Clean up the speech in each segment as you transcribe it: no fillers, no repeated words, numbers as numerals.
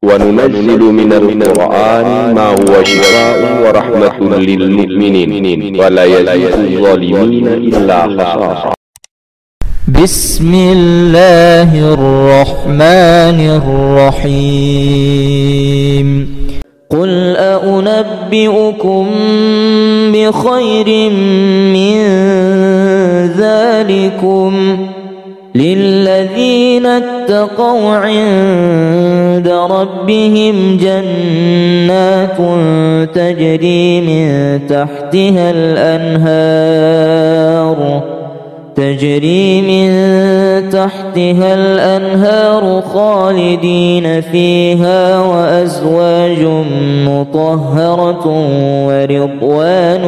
وننزل من القرآن ما هو شفاء ورحمة للمؤمنين ولا يزيد الظالمين إلا خسارا. بسم الله الرحمن الرحيم. قل أنبئكم بخير من ذلكم للذين اتقوا عند ربهم جنات تجري من تحتها الأنهار خالدين فيها وأزواج مطهرة ورضوان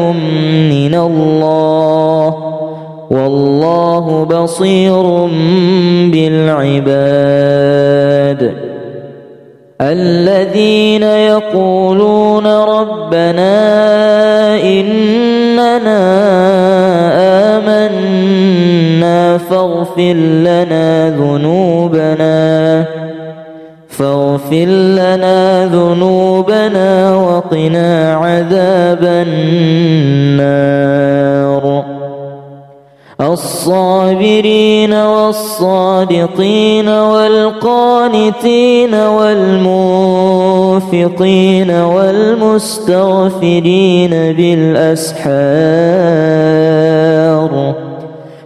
من الله والله بصير بالعباد. الذين يقولون ربنا إننا آمنا فاغفر لنا ذنوبنا وقنا عذاب النار. الصابرين والصادقين والقانتين والمنفقين والمستغفرين بالأسحار.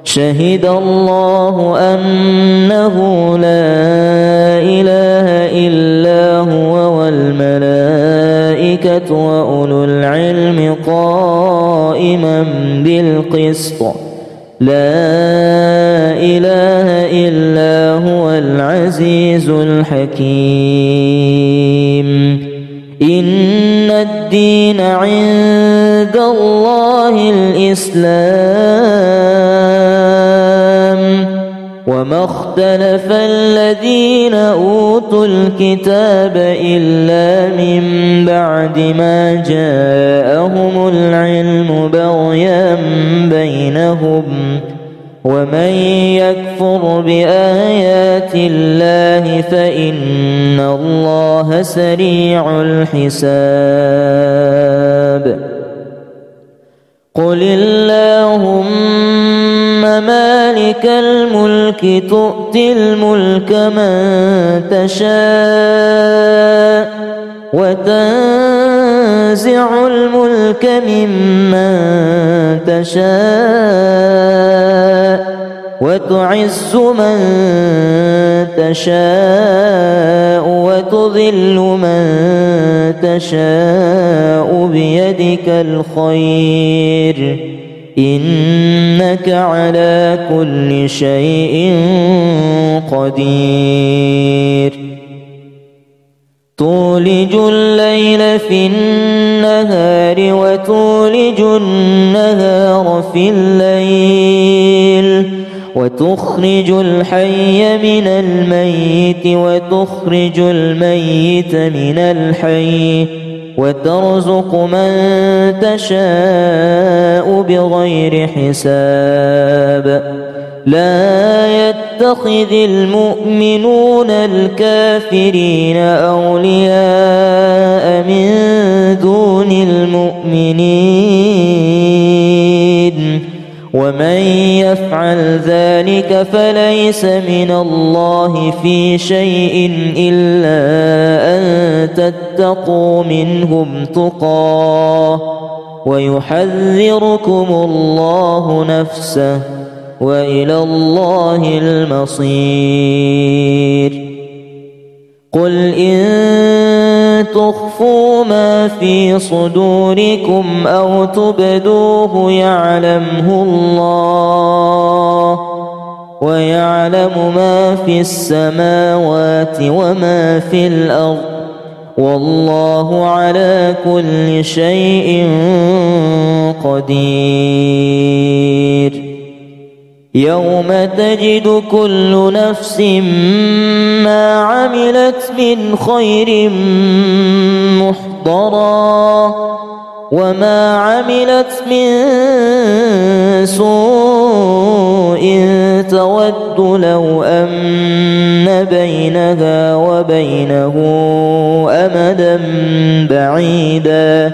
شهد الله أنه لا إله إلا هو والملائكة وأولو العلم قائما بالقسط. لا إله إلا هو العزيز الحكيم. إن الدين عند الله الإسلام وما اختلف الذين أوتوا الكتاب إلا من بعد ما جاءهم العلم بغيا بينهم ومن يكفر بآيات الله فإن الله سريع الحساب. قل اللهم مالك الملك تؤتي الملك من تشاء وتنزع الملك ممن تشاء وتعز من تشاء وتذل من تشاء بيدك الخير إنك على كل شيء قدير. تولج الليل في النهار وتولج النهار في الليل وتخرج الحي من الميت وتخرج الميت من الحي وترزق من تشاء بغير حساب. لا يتخذ المؤمنون الكافرين أولياء من دون المؤمنين ومن يفعل ذلك فليس من الله في شيء إلا أن تتقوا منهم تقاه ويحذركم الله نفسه وإلى الله المصير. قل إن تخفوا ما في صدوركم أو تبدوه يعلمه الله ويعلم ما في السماوات وما في الأرض والله على كل شيء قدير. يوم تجد كل نفس ما عملت من خير محضرا وما عملت من سوء تود لو أن بينها وبينه أمدا بعيدا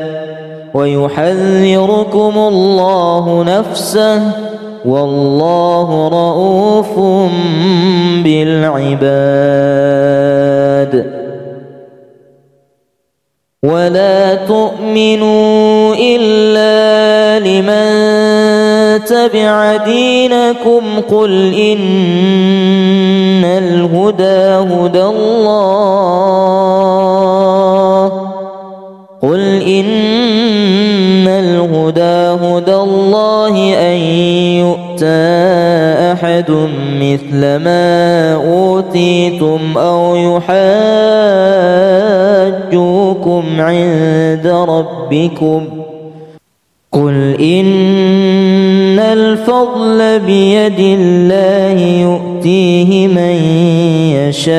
ويحذركم الله نفسه والله رؤوف بالعباد. ولا تؤمنوا إلا لمن تبع دينكم قل إن الهدى هدى الله أن يؤتى أحد مثل ما أوتيتم أو يحاجوكم عند ربكم قل إن الفضل بيد الله يؤتيه من يشاء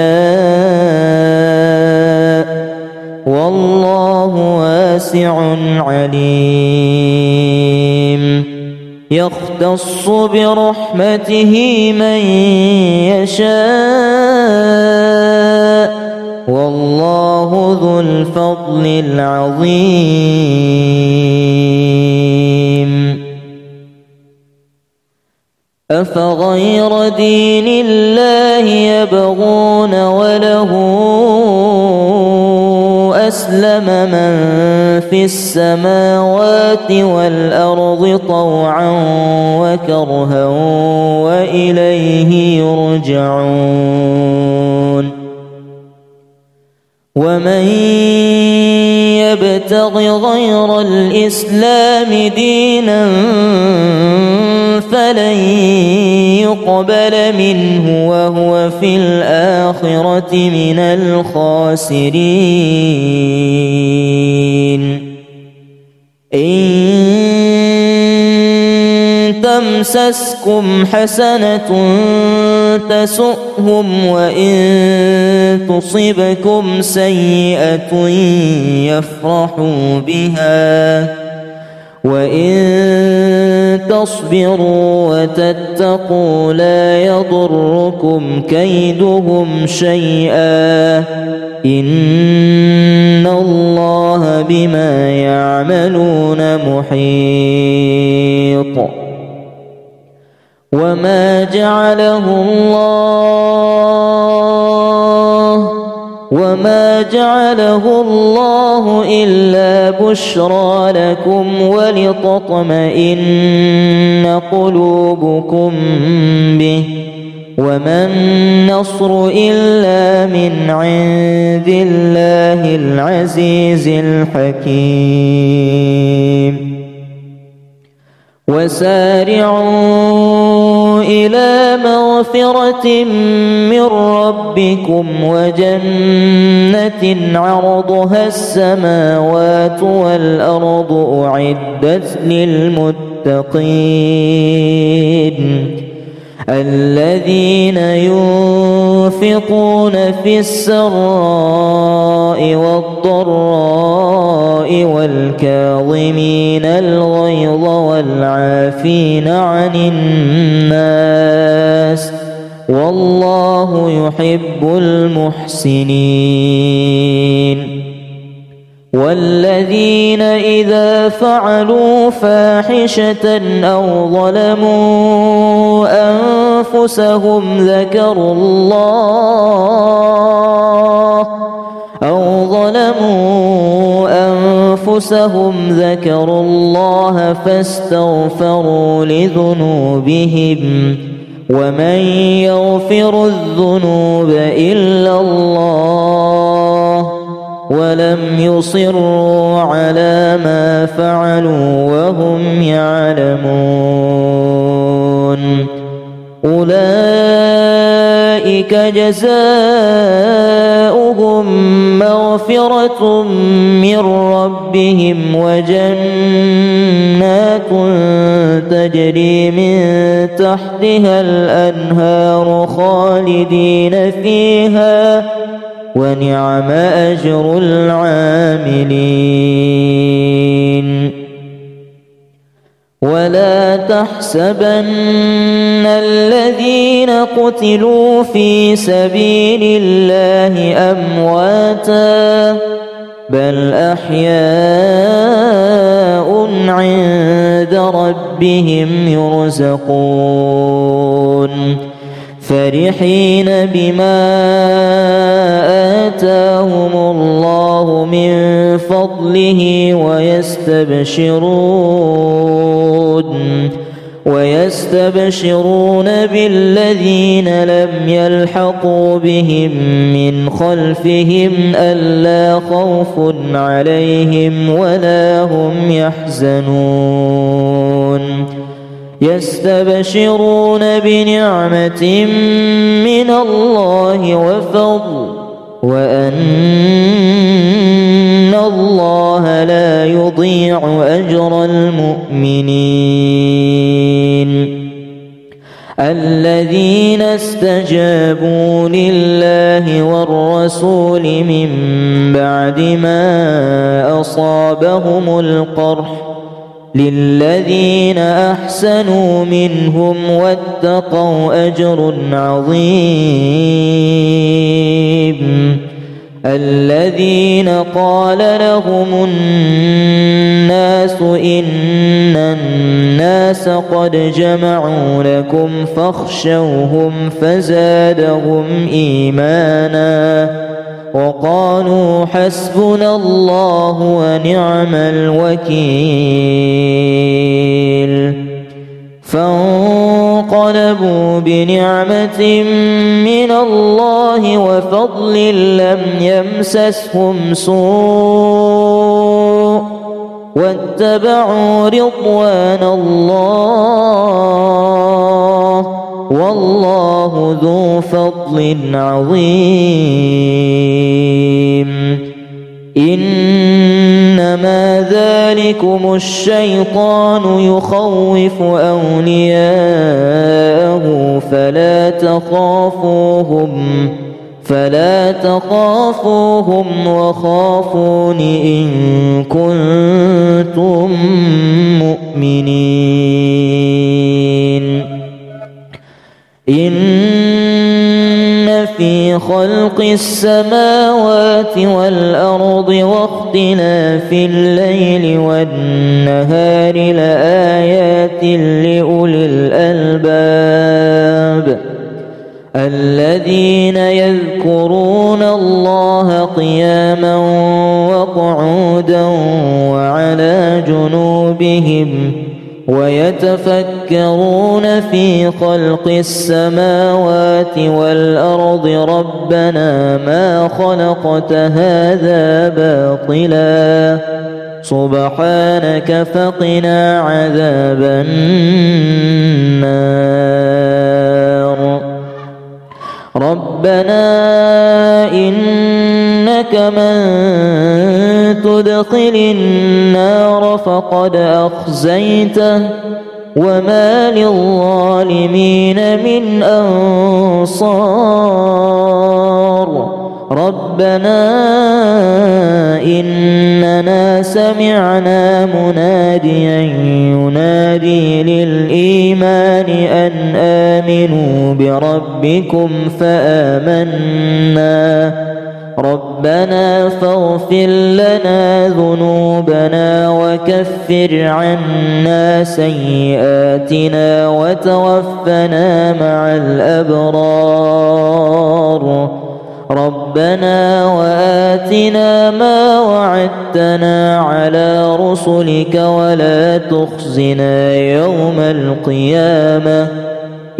والله واسع عليم. يختص برحمته من يشاء والله ذو الفضل العظيم. أفغير دين الله يبغون وله أسلم من في السماوات والأرض طوعا وكرها وإليه يرجعون. ومن يبتغ غير الإسلام دينا فلن يقبل منه وهو في الآخرة من الخاسرين. إن تمسسكم حسنة تسؤهم وإن تصبكم سيئة يفرحوا بها وإن تصبروا وتتقوا لا يضركم كيدهم شيئا إن الله بما يعملون محيط. وما جعله الله إلا بشرى لكم ولتطمئن قلوبكم به وما النصر إلا من عند الله العزيز الحكيم. وسارعوا إلى مغفرة من ربكم وجنة عرضها السماوات والأرض أعدت للمتقين الذين ينفقون في السراء والضراء والكاظمين الغيظ والعافين عن الناس والله يحب المحسنين. والذين إذا فعلوا فاحشة أو ظلموا أنفسهم ذكروا الله فاستغفروا لذنوبهم ومن يغفر الذنوب إلا الله ولم يصروا على ما فعلوا وهم يعلمون. أولئك جزاؤهم مغفرة من ربهم وجنات تجري من تحتها الأنهار خالدين فيها ونعم أجر العاملين. ولا تحسبن الذين قتلوا في سبيل الله أمواتا بل أحياء عند ربهم يرزقون فرحين بما آتاهم الله من فضله ويستبشرون بالذين لم يلحقوا بهم من خلفهم ألا خوف عليهم ولا هم يحزنون يستبشرون بنعمة من الله وفضل وأن الله لا يضيع أجر المؤمنين. الذين استجابوا لله والرسول من بعد ما أصابهم القرح للذين أحسنوا منهم واتقوا أجر عظيم. الذين قال لهم الناس إن الناس قد جمعوا لكم فاخشوهم فزادهم إيمانا وقالوا حسبنا الله ونعم الوكيل. فانقلبوا بنعمة من الله وفضل لم يمسسهم سوء واتبعوا رضوان الله والله ذو فضل عظيم. إنما ذلكم الشيطان يخوف أولياءه فلا تخافوهم وخافون إن كنتم مؤمنين. إن في خلق السماوات والأرض واختلاف الليل والنهار لآيات لأولي الألباب الذين يذكرون الله قياما وقعودا وعلى جنوبهم ويتفكرون في خلق السماوات والأرض ربنا ما خلقت هذا باطلا سبحانك فقنا عذاب النار. ربنا إنك من تدخل النار فقد أخزيته وما للظالمين من أنصار. ربنا إننا سمعنا مناديا ينادي للإيمان أن آمنوا بربكم فآمنا ربنا فاغفر لنا ذنوبنا وكفر عنا سيئاتنا وتوفنا مع الأبرار. ربنا وآتنا ما وعدتنا على رسلك ولا تخزنا يوم القيامة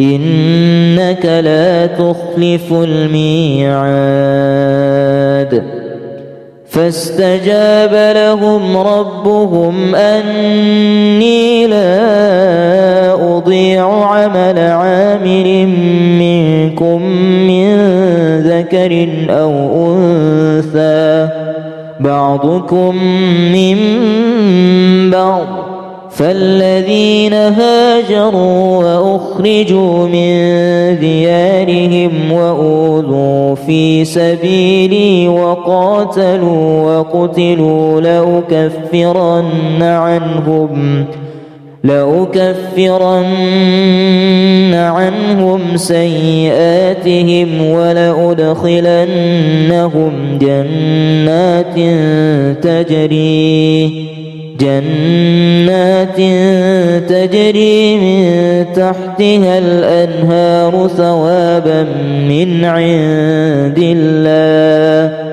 إنك لا تخلف الميعاد. فاستجاب لهم ربهم أني لا أضيع عمل عامل منكم من ذكر أو أنثى بعضكم من بعض فالذين هاجروا وأخرجوا من ديارهم وأوذوا في سبيلي وقاتلوا وقتلوا لأكفرن عنهم سيئاتهم ولأدخلنهم جنات تجري من تحتها الأنهار ثوابا من عند الله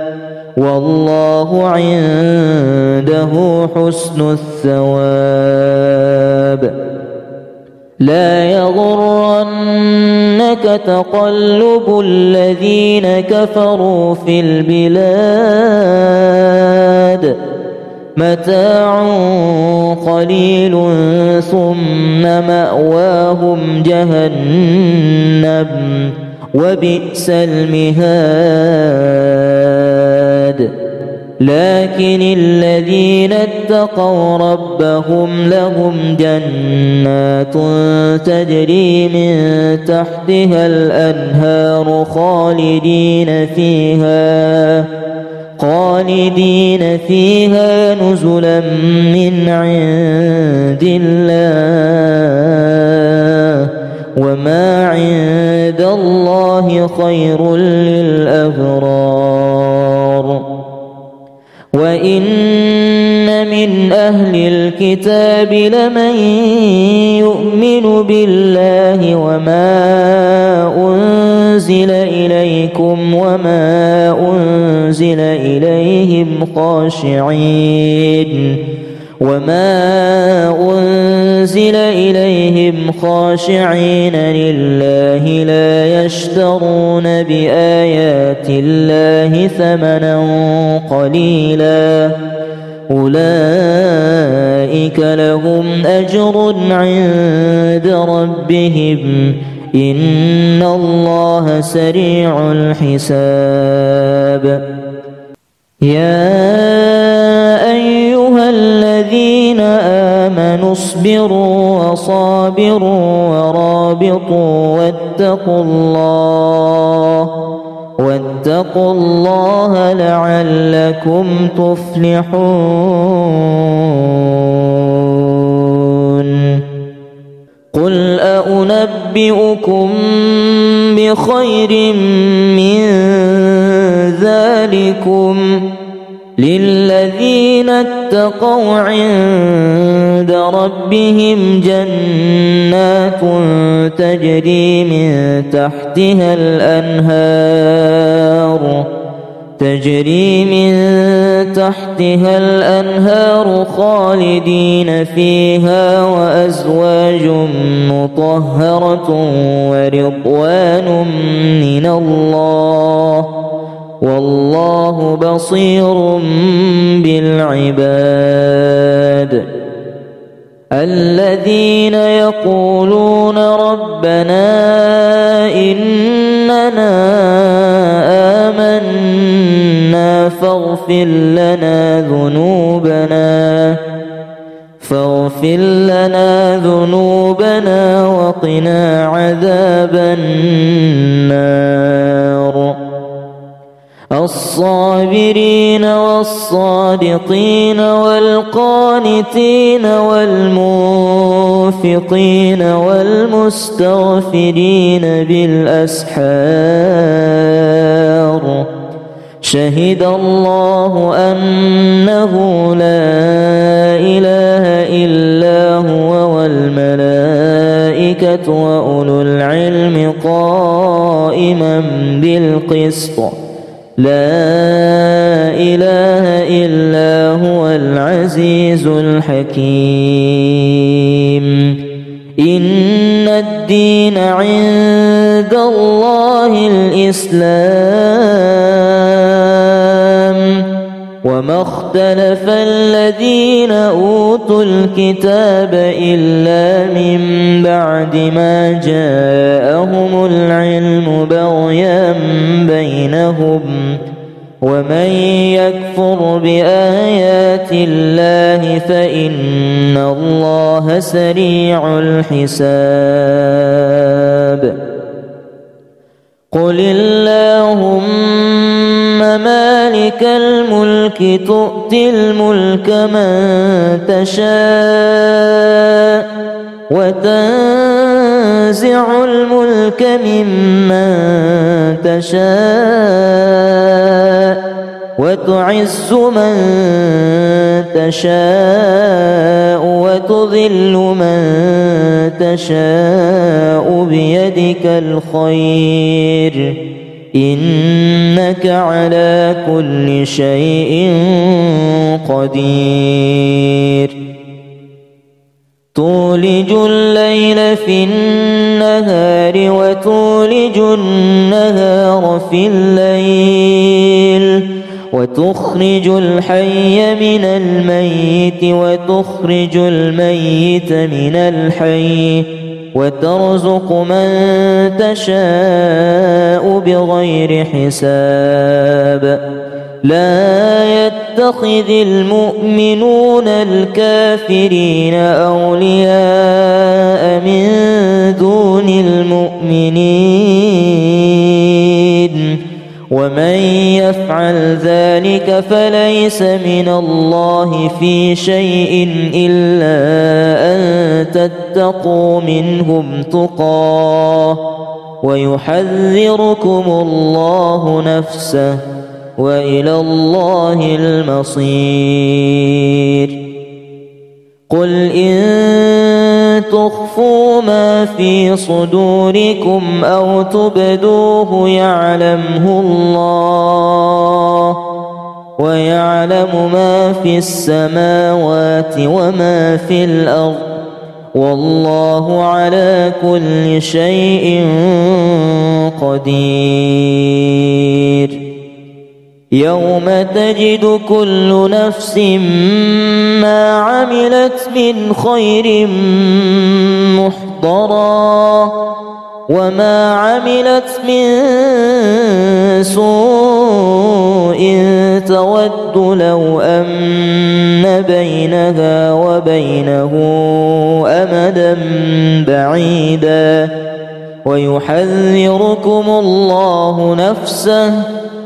والله عنده حسن الثواب. لا يغرنك تقلب الذين كفروا في البلاد متاع قليل ثم مأواهم جهنم وبئس المهاد. لكن الذين اتقوا ربهم لهم جنات تجري من تحتها الأنهار خالدين فيها نزلا من عند الله وما عند الله خير للأبرار. وإن من أهل الكتاب لمن يؤمن بالله وما أنزل إليكم وما أنزل إليهم خاشعين لله لا يشترون بآيات الله ثمنا قليلا أولئك لهم أجر عند ربهم إن الله سريع الحساب. يا أيها الذين آمنوا اصبروا وصابروا ورابطوا واتقوا الله لعلكم تفلحون. قل أنبئكم بخير من ذلكم للذين اتقوا عند ربهم جنات تجري من تحتها الأنهار خالدين فيها وأزواج مطهرة ورضوان من الله والله بصير بالعباد. الذين يقولون ربنا إننا آمنا فاغفر لنا ذنوبنا وقنا عذاب النار. الصابرين والصادقين والقانتين والمنفقين والمستغفرين بالأسحار. شهد الله أنه لا إله إلا هو والملائكة وأولو العلم قائما بالقسط لا إله إلا هو العزيز الحكيم. إن الدين عند الله الإسلام وما اختلف الذين أوتوا الكتاب إلا من بعد ما جاءهم العلم بغيا بينهم ومن يكفر بآيات الله فإن الله سريع الحساب. قل اللهم مالك الملك تؤتي الملك من تشاء وتنزع الملك ممن تشاء وتعز من تشاء وتذل من تشاء بيدك الخير إنك على كل شيء قدير. تولج الليل في النهار وتولج النهار في الليل وتخرج الحي من الميت وتخرج الميت من الحي وترزق من تشاء بغير حساب. لا يتخذ المؤمنون الكافرين أولياء من دون المؤمنين ومن يفعل ذلك فليس من الله في شيء إلا أن تتقوا منهم تقاه ويحذركم الله نفسه وإلى الله المصير. قل إن تخفوا ما في صدوركم أو تبدوه يعلمه الله ويعلم ما في السماوات وما في الأرض والله على كل شيء قدير. يوم تجد كل نفس ما عملت من خير محضرا وما عملت من سوء تود لو أن بينها وبينه أمدا بعيدا ويحذركم الله نفسه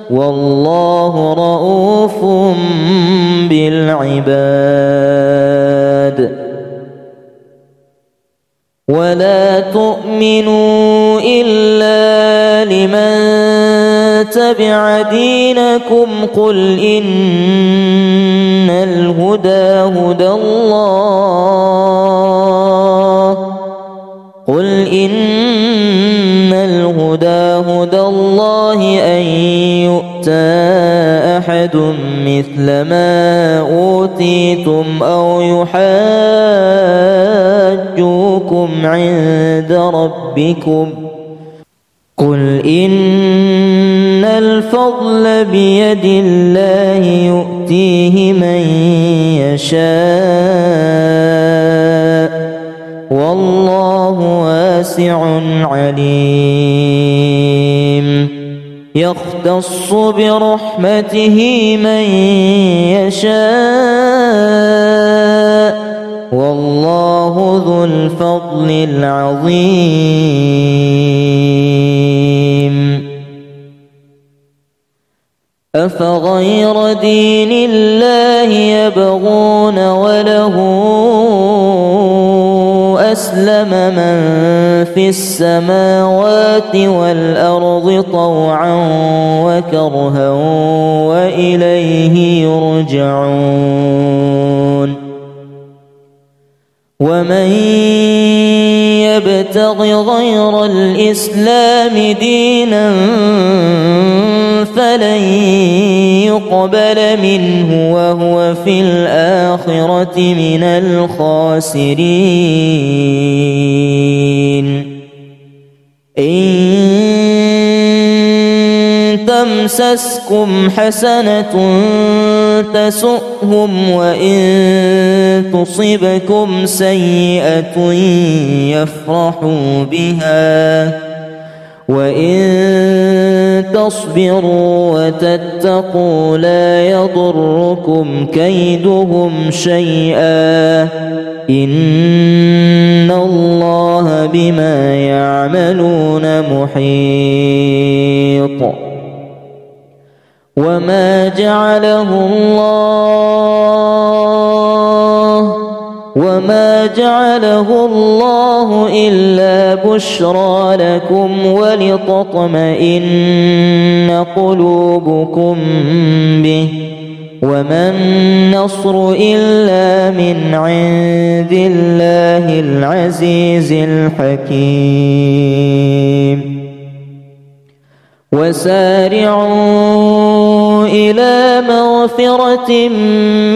والله رؤوف بالعباد. ولا تؤمنوا إلا لمن تبع دينكم قل إن الهدى هدى الله أن يؤتى أحد مثل ما أوتيتم أو يحاجوكم عند ربكم قل إن الفضل بيد الله يؤتيه من يشاء والله واسع عليم. يختص برحمته من يشاء والله ذو الفضل العظيم. أفغير دين الله يبغون وله أسلم من في السماوات والأرض طوعا وكرها وإليه يرجعون. ومن يبتغ غير الإسلام دينا فلن يقبل منه وهو في الآخرة من الخاسرين. إن تمسسكم حسنة تسؤهم وإن تصبكم سيئة يفرحوا بها وإن تصبروا وتتقوا لا يضركم كيدهم شيئا إن الله بما يعملون محيط. وما جعله الله إلا بشرى لكم ولتطمئن قلوبكم به وما النصر إلا من عند الله العزيز الحكيم. وسارعوا إلى مغفرة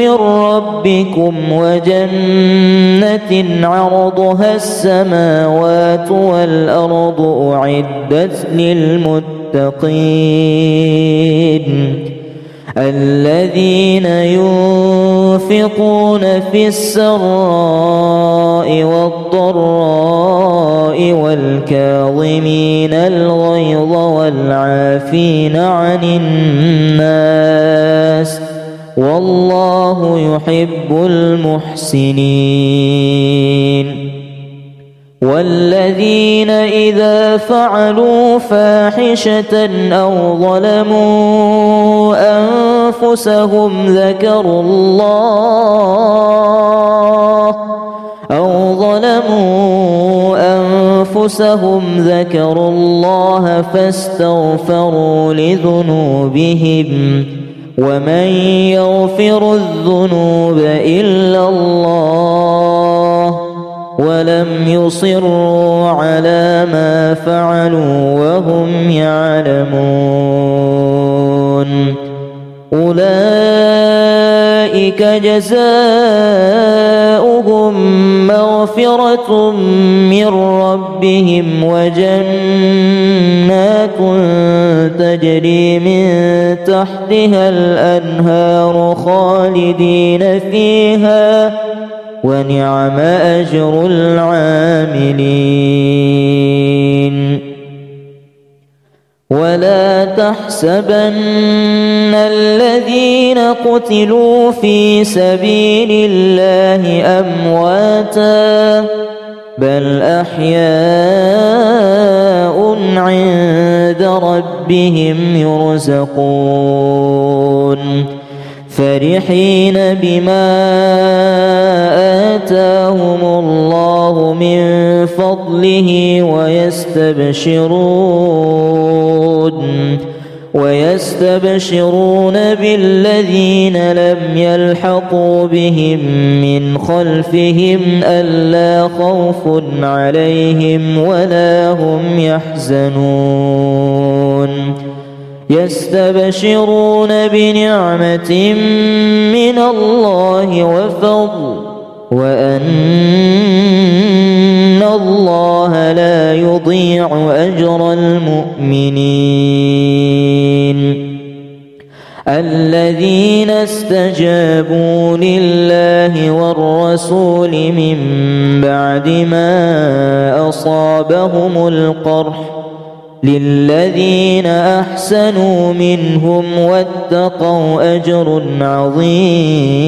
من ربكم وجنة عرضها السماوات والأرض أعدت للمتقين الذين ينفقون في السراء والضراء والكاظمين الغيظ والعافين عن الناس والله يحب المحسنين. والذين إذا فعلوا فاحشة أو ظلموا أنفسهم ذكروا الله فاستغفروا لذنوبهم ومن يغفر الذنوب إلا الله ولم يصروا على ما فعلوا وهم يعلمون أولئك جزاؤهم مغفرة من ربهم وجنات تجري من تحتها الأنهار خالدين فيها ونعم أجر العاملين. ولا تحسبن الذين قتلوا في سبيل الله أمواتا بل أحياء عند ربهم يرزقون فرحين بما آتاهم الله من فضله ويستبشرون بالذين لم يلحقوا بهم من خلفهم ألا خوف عليهم ولا هم يحزنون يستبشرون بنعمة من الله وفضل وأن الله لا يضيع أجر المؤمنين. الذين استجابوا لله والرسول من بعد ما أصابهم القرح للذين أحسنوا منهم واتقوا أجر عظيم.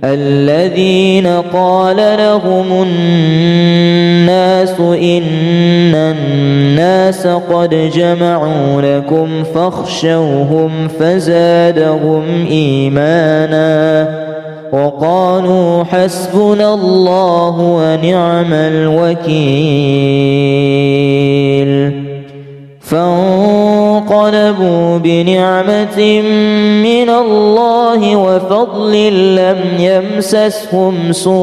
الذين قال لهم الناس إن الناس قد جمعوا لكم فاخشوهم فزادهم إيمانا وقالوا حسبنا الله ونعم الوكيل. فانقلبوا بنعمة من الله وفضل لم يمسسهم سوء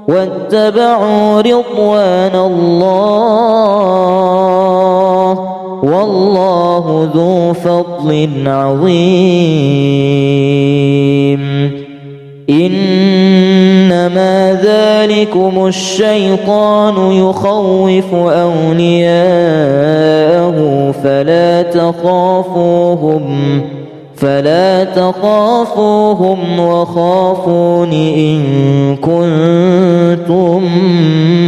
واتبعوا رضوان الله والله ذو فضل عظيم. إنما ذلكم الشيطان يخوف أولياءه فلا تخافوهم وخافون إن كنتم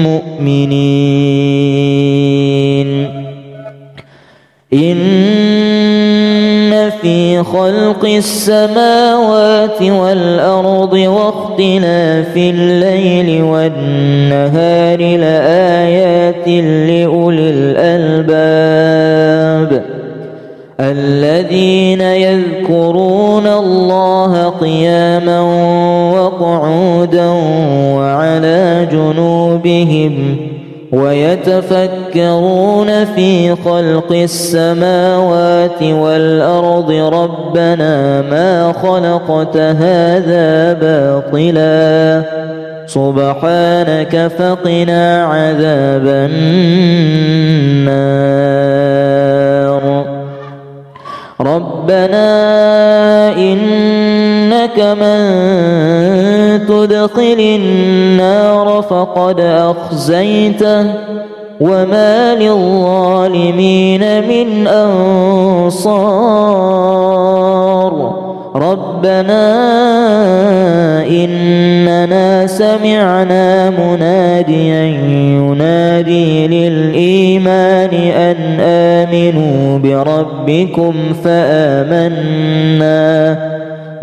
مؤمنين. إن في خلق السماوات والأرض واختلاف الليل والنهار لآيات لأولي الألباب الذين يذكرون الله قياما وقعودا وعلى جنوبهم ويتفكرون في خلق السماوات والأرض ربنا ما خلقت هذا باطلا سبحانك فقنا عذاب النار. ربنا إنك من تدخل النار فقد أخزيته وما للظالمين من أنصار. ربنا إننا سمعنا مناديا ينادي للإيمان أن آمنوا بربكم فآمنا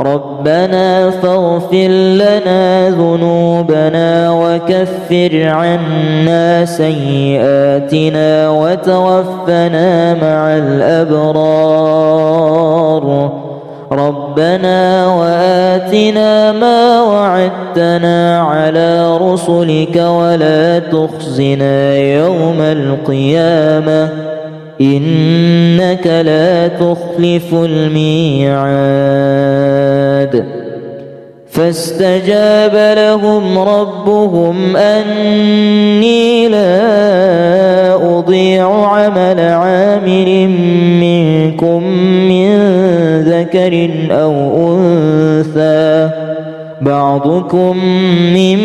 ربنا فاغفر لنا ذنوبنا وكفر عنا سيئاتنا وتوفنا مع الأبرار. ربنا وآتنا ما وعدتنا على رسلك ولا تخزنا يوم القيامة إنك لا تخلف الميعاد. فاستجاب لهم ربهم أني لا أضيع عمل عامل منكم من ذكر أو أنثى بعضكم من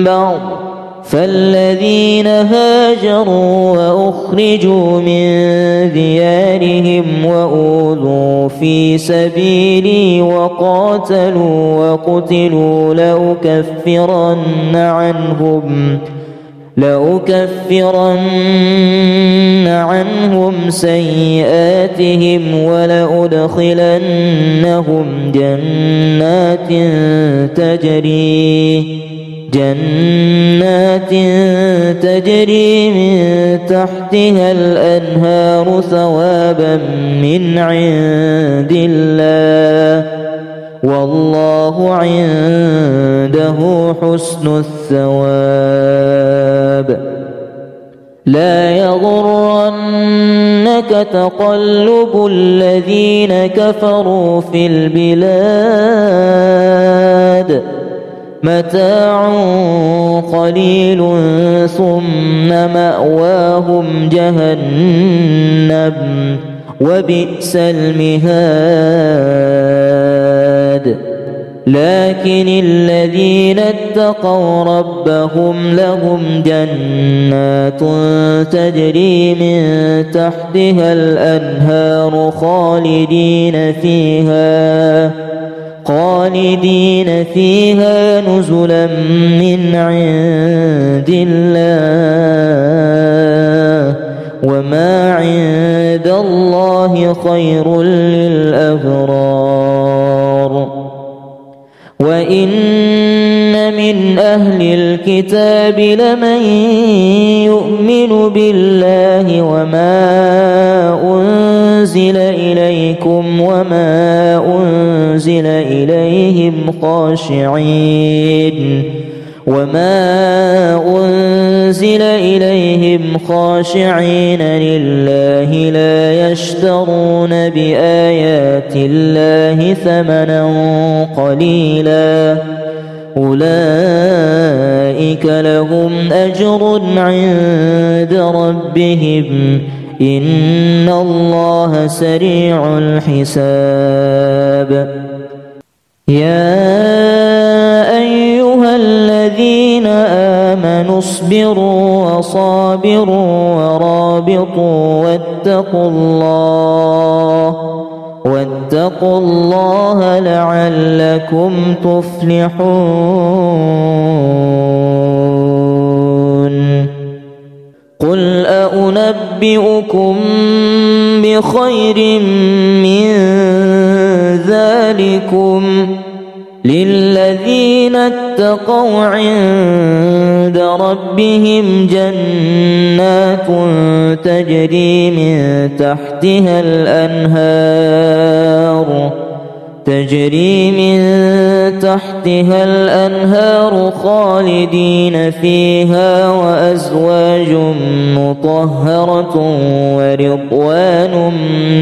بعض فالذين هاجروا وأخرجوا من ديارهم وأوذوا في سبيلي وقاتلوا وقتلوا لأكفرن عنهم سيئاتهم ولأدخلنهم جنات تجري من تحتها الأنهار ثوابا من عند الله والله عنده حسن الثواب. لا يغرنك تقلب الذين كفروا في البلاد متاع قليل ثم مأواهم جهنم وبئس المهاد. لكن الذين اتقوا ربهم لهم جنات تجري من تحتها الأنهار خالدين فيها نزلا من عند الله وما عند الله خير للأبرار. وإن من أهل الكتاب لمن يؤمن بالله وما أنزل إليكم وما أنزل إليهم خاشعين لله لا يشترون بآيات الله ثمنا قليلا أولئك لهم أجر عند ربهم إن الله سريع الحساب. يا أيها الذين آمنوا اصبروا وصابروا ورابطوا واتقوا الله لعلكم تفلحون قل أنبئكم بخير من ذلكم للذين اتقوا عند ربهم جنات تجري من تحتها الأنهار خالدين فيها وأزواج مطهرة ورضوان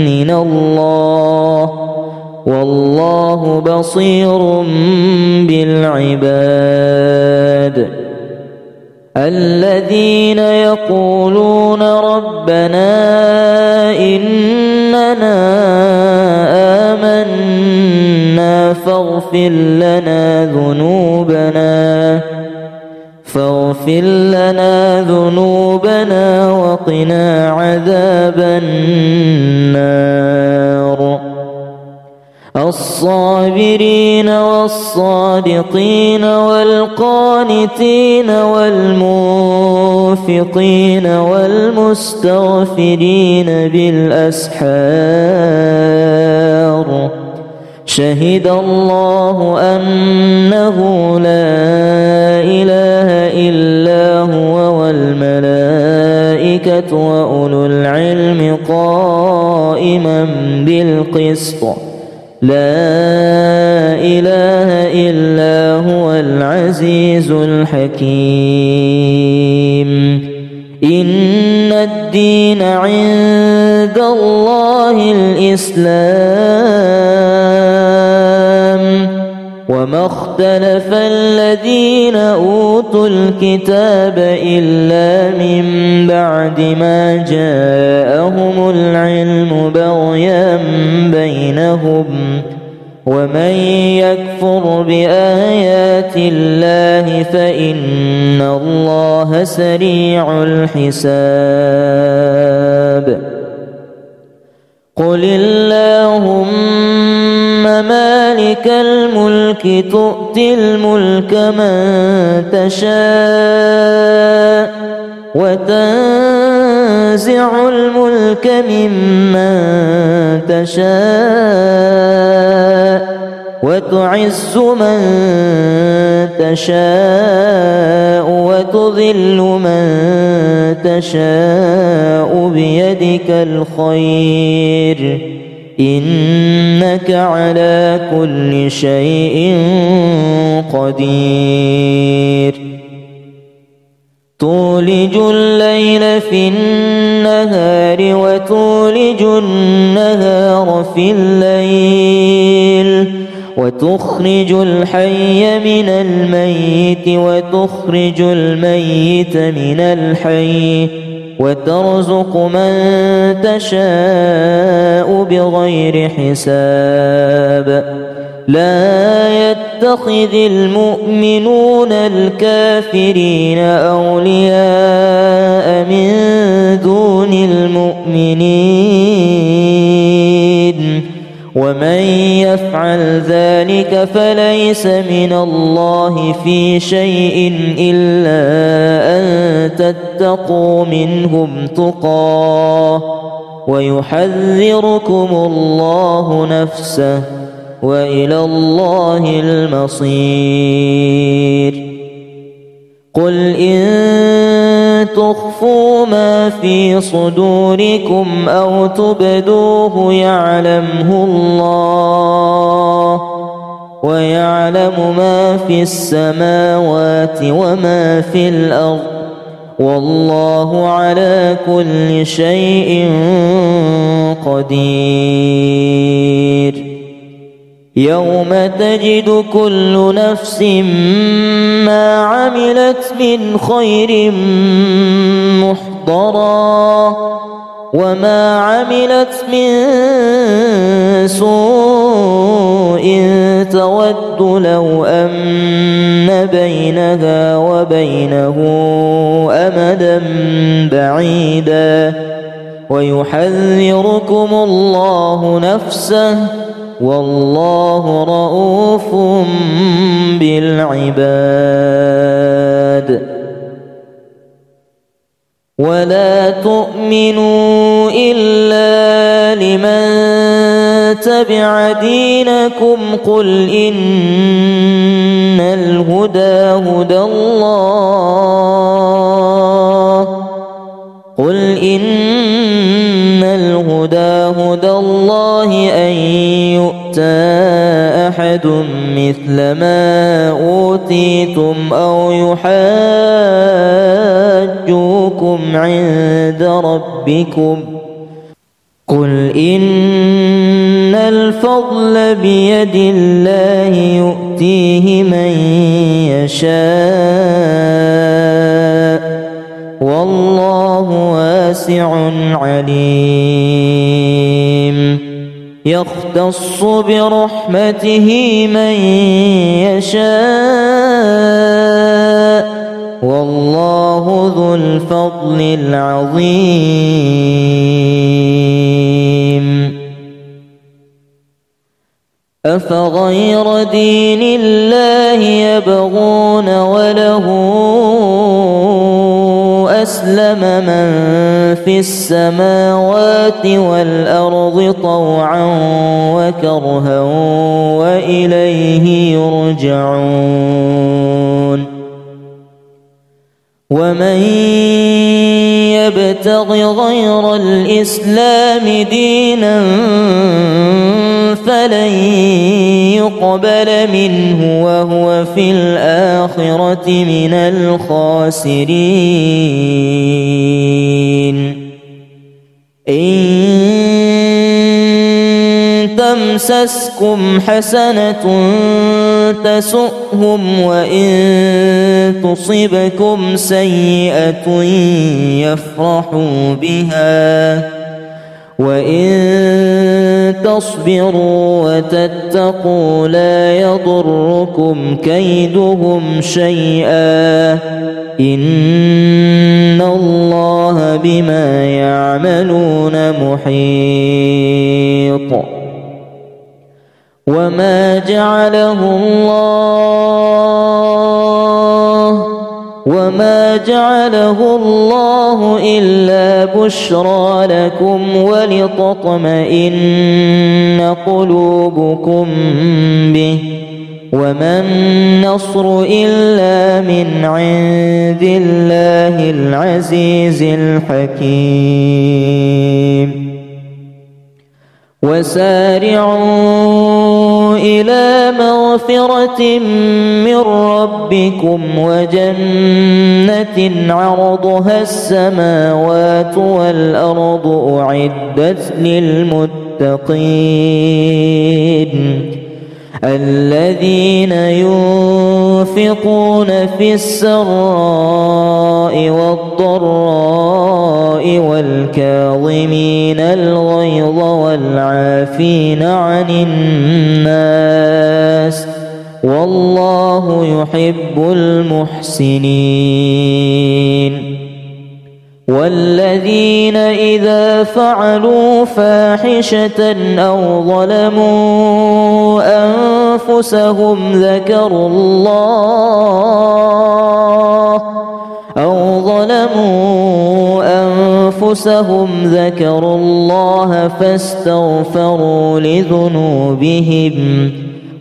من الله والله بصير بالعباد الذين يقولون ربنا إننا آمنا فاغفر لنا ذنوبنا وقنا عذاب النار الصابرين والصادقين والقانتين والمنفقين والمستغفرين بالأسحار شهد الله أنه لا إله إلا هو والملائكة وأولو العلم قائما بالقسط لا إله إلا هو العزيز الحكيم إن الدين عند الله الإسلام وما اختلف الذين أوتوا الكتاب إلا من بعد ما جاءهم العلم بغيا بينهم ومن يكفر بآيات الله فإن الله سريع الحساب قل اللهم مالك الملك تؤتي الملك من تشاء وتنزع الملك ممن تشاء وتعز من تشاء وتذل من تشاء بيدك الخير إنك على كل شيء قدير تولج الليل في النهار وتولج النهار في الليل وتخرج الحي من الميت وتخرج الميت من الحي وترزق من تشاء بغير حساب لا يتخذ المؤمنون الكافرين أولياء من دون المؤمنين ومن يفعل ذلك فليس من الله في شيء إلا أن تتقوا منهم تقاه ويحذركم الله نفسه وإلى الله المصير قل إن تخفوا ما في صدوركم أو تبدوه يعلمه الله ويعلم ما في السماوات وما في الأرض والله على كل شيء قدير يوم تجد كل نفس ما عملت من خير محضرا وما عملت من سوء تود لو أن بينها وبينه أمدا بعيدا ويحذركم الله نفسه والله رؤوف بالعباد. ولا تؤمنوا إلا لمن تبع دينكم قل إن الهدى هدى الله أن يؤتى أحد مثل ما أوتيتم أو يحاجوكم عند ربكم قل إن الفضل بيد الله يؤتيه من يشاء والله واسع عليم. يختص برحمته من يشاء والله ذو الفضل العظيم. أفغير دين الله يبغون وله أسلم من في السماوات والأرض طوعا وكرها وإليه يرجعون. ومن يبتغ غير الإسلام دينا فلن يقبل منه وهو في الآخرة من الخاسرين. إن تمسسكم حسنة تسؤهم وإن تصبكم سيئة يفرحوا بها وإن تصبروا وتتقوا لا يضركم كيدهم شيئا إن الله بما يعملون محيط. وما جعله الله إلا بشرى لكم ولتطمئن قلوبكم به وما النصر إلا من عند الله العزيز الحكيم. وسارعوا إلى مغفرة من ربكم وجنة عرضها السماوات والأرض أعدت للمتقين الذين ينفقون في السراء والضراء والكاظمين الغيظ والعافين عن الناس والله يحب المحسنين. والذين إذا فعلوا فاحشة أو ظلموا أنفسهم ذكروا الله فاستغفروا لذنوبهم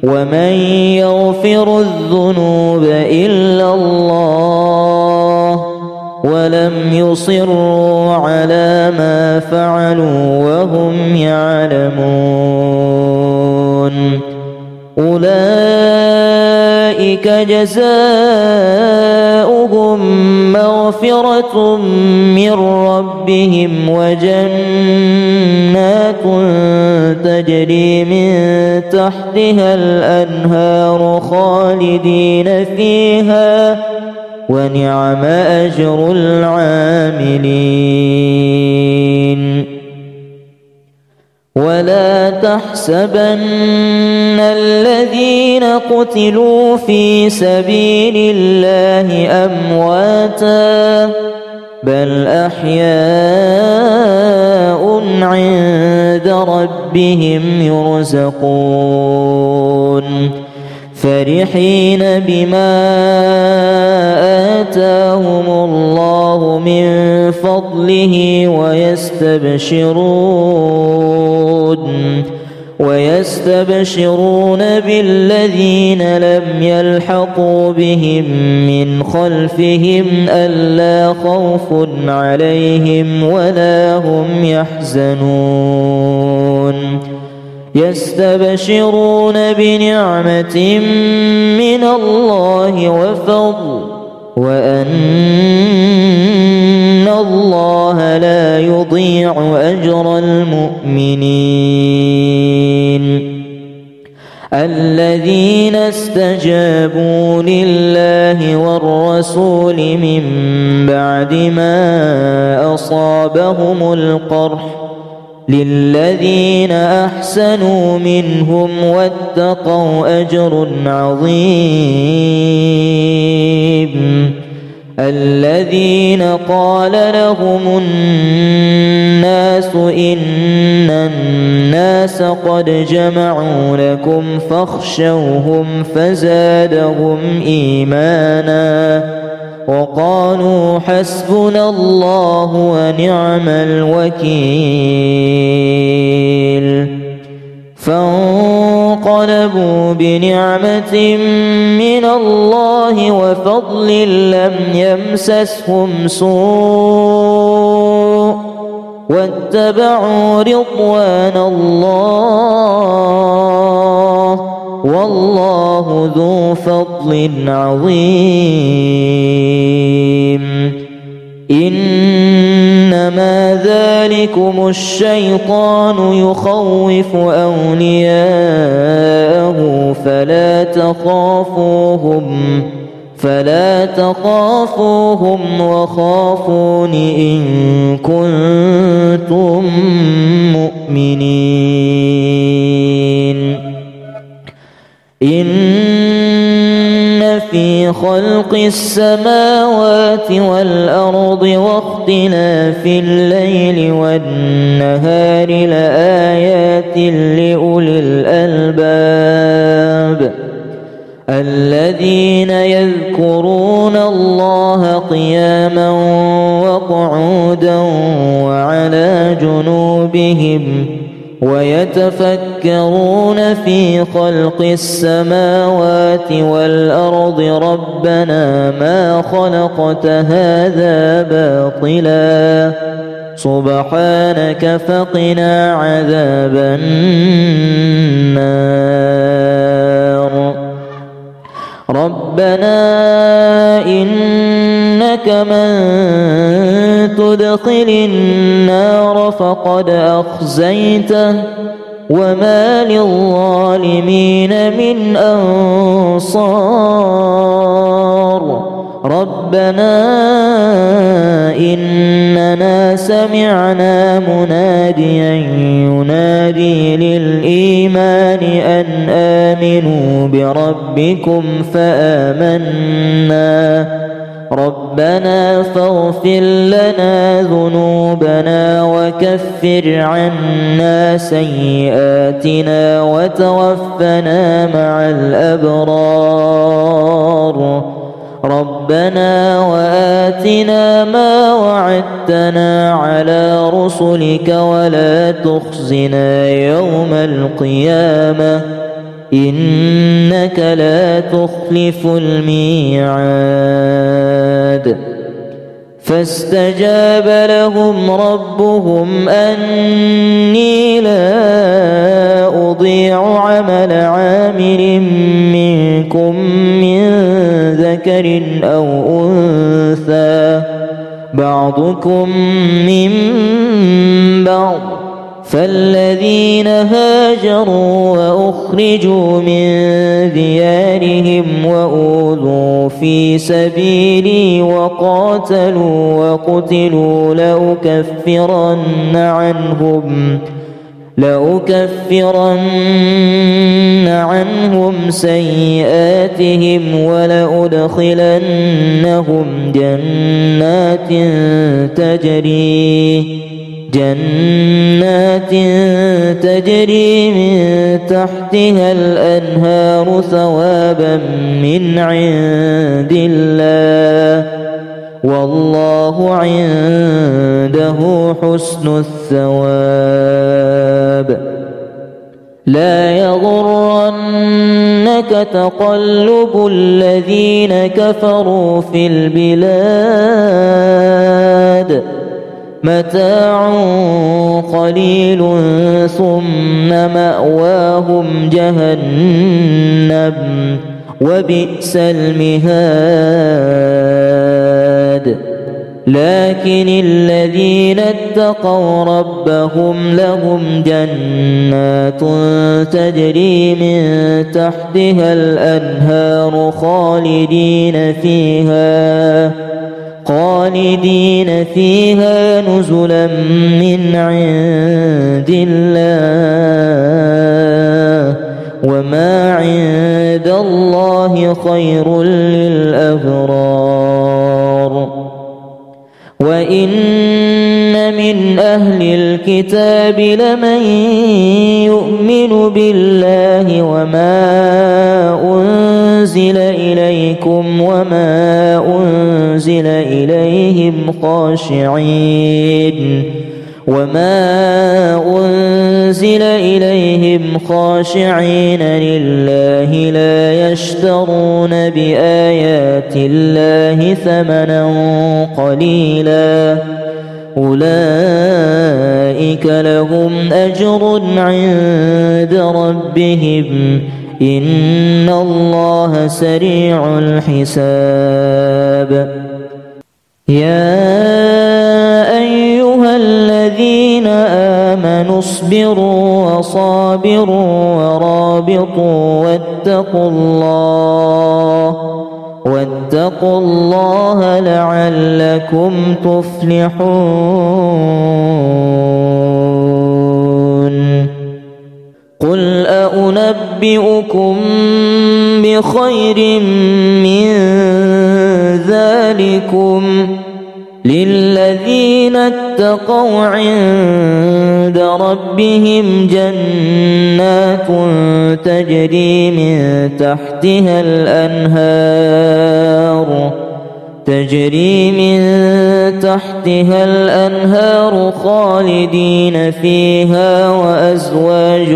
ومن يغفر الذنوب إلا الله ولم يصروا على ما فعلوا وهم يعلمون. أولئك جزاؤهم مغفرة من ربهم وجنات تجري من تحتها الأنهار خالدين فيها ونعم أجر العاملين. ولا تحسبن الذين قتلوا في سبيل الله أمواتا بل أحياء عند ربهم يرزقون فرحين بما آتاهم الله من فضله ويستبشرون بالذين لم يلحقوا بهم من خلفهم ألا خوف عليهم ولا هم يحزنون يستبشرون بنعمة من الله وفضل وأن الله لا يضيع أجر المؤمنين الذين استجابوا لله والرسول من بعد ما أصابهم القرح للذين أحسنوا منهم واتقوا أجر عظيم الذين قال لهم الناس إن الناس قد جمعوا لكم فاخشوهم فزادهم إيمانا وقالوا حسبنا الله ونعم الوكيل فانقلبوا بنعمة من الله وفضل لم يمسسهم سوء واتبعوا رضوان الله والله ذو فضل عظيم إنما ذلكم الشيطان يخوف أولياءه فلا تخافوهم وخافون إن كنتم مؤمنين إن في خلق السماوات والأرض واختلاف الليل والنهار لآيات لأولي الألباب الذين يذكرون الله قياما وقعودا وعلى جنوبهم ويتفكرون في خلق السماوات والأرض ربنا ما خلقت هذا باطلا سبحانك فقنا عذاب النار ربنا إنك من تدخل النار فقد أخزيته وما للظالمين من أنصار ربنا إننا سمعنا مناديا ينادي للإيمان أن آمنوا بربكم فآمنا ربنا فاغفر لنا ذنوبنا وكفر عنا سيئاتنا وتوفنا مع الأبرار ربنا وآتنا ما وعدتنا على رسلك ولا تخزنا يوم القيامة إنك لا تخلف الميعاد فاستجاب لهم ربهم أني لا أضيع عمل عامل منكم من ذكر أو أنثى بعضكم من بعض فالذين هاجروا وأخرجوا من ديارهم وأوذوا في سبيلي وقاتلوا وقتلوا لأكفرن لأكفرن عنهم سيئاتهم ولأدخلنهم جنات تجري من تحتها الأنهار ثوابا من عند الله والله عنده حسن الثواب. لا يغرنك تقلب الذين كفروا في البلاد متاع قليل ثم مأواهم جهنم وبئس المهاد. لكن الذين اتقوا ربهم لهم جنات تجري من تحتها الأنهار خالدين فيها نزلا من عند الله وما عند الله خير للأبرار. وإن من أهل الكتاب لمن يؤمن بالله وما أنزل إليكم وما أنزل إليهم خاشعين لله لا يشترون بآيات الله ثمنا قليلا أولئك لهم أجر عند ربهم إن الله سريع الحساب. يا أيها الذين آمنوا اصبروا وصابروا ورابطوا واتقوا الله لعلكم تفلحون. قل أنبئكم بخير من ذلكم للذين اتقوا عند ربهم جنات تجري من تحتها الأنهار خالدين فيها وأزواج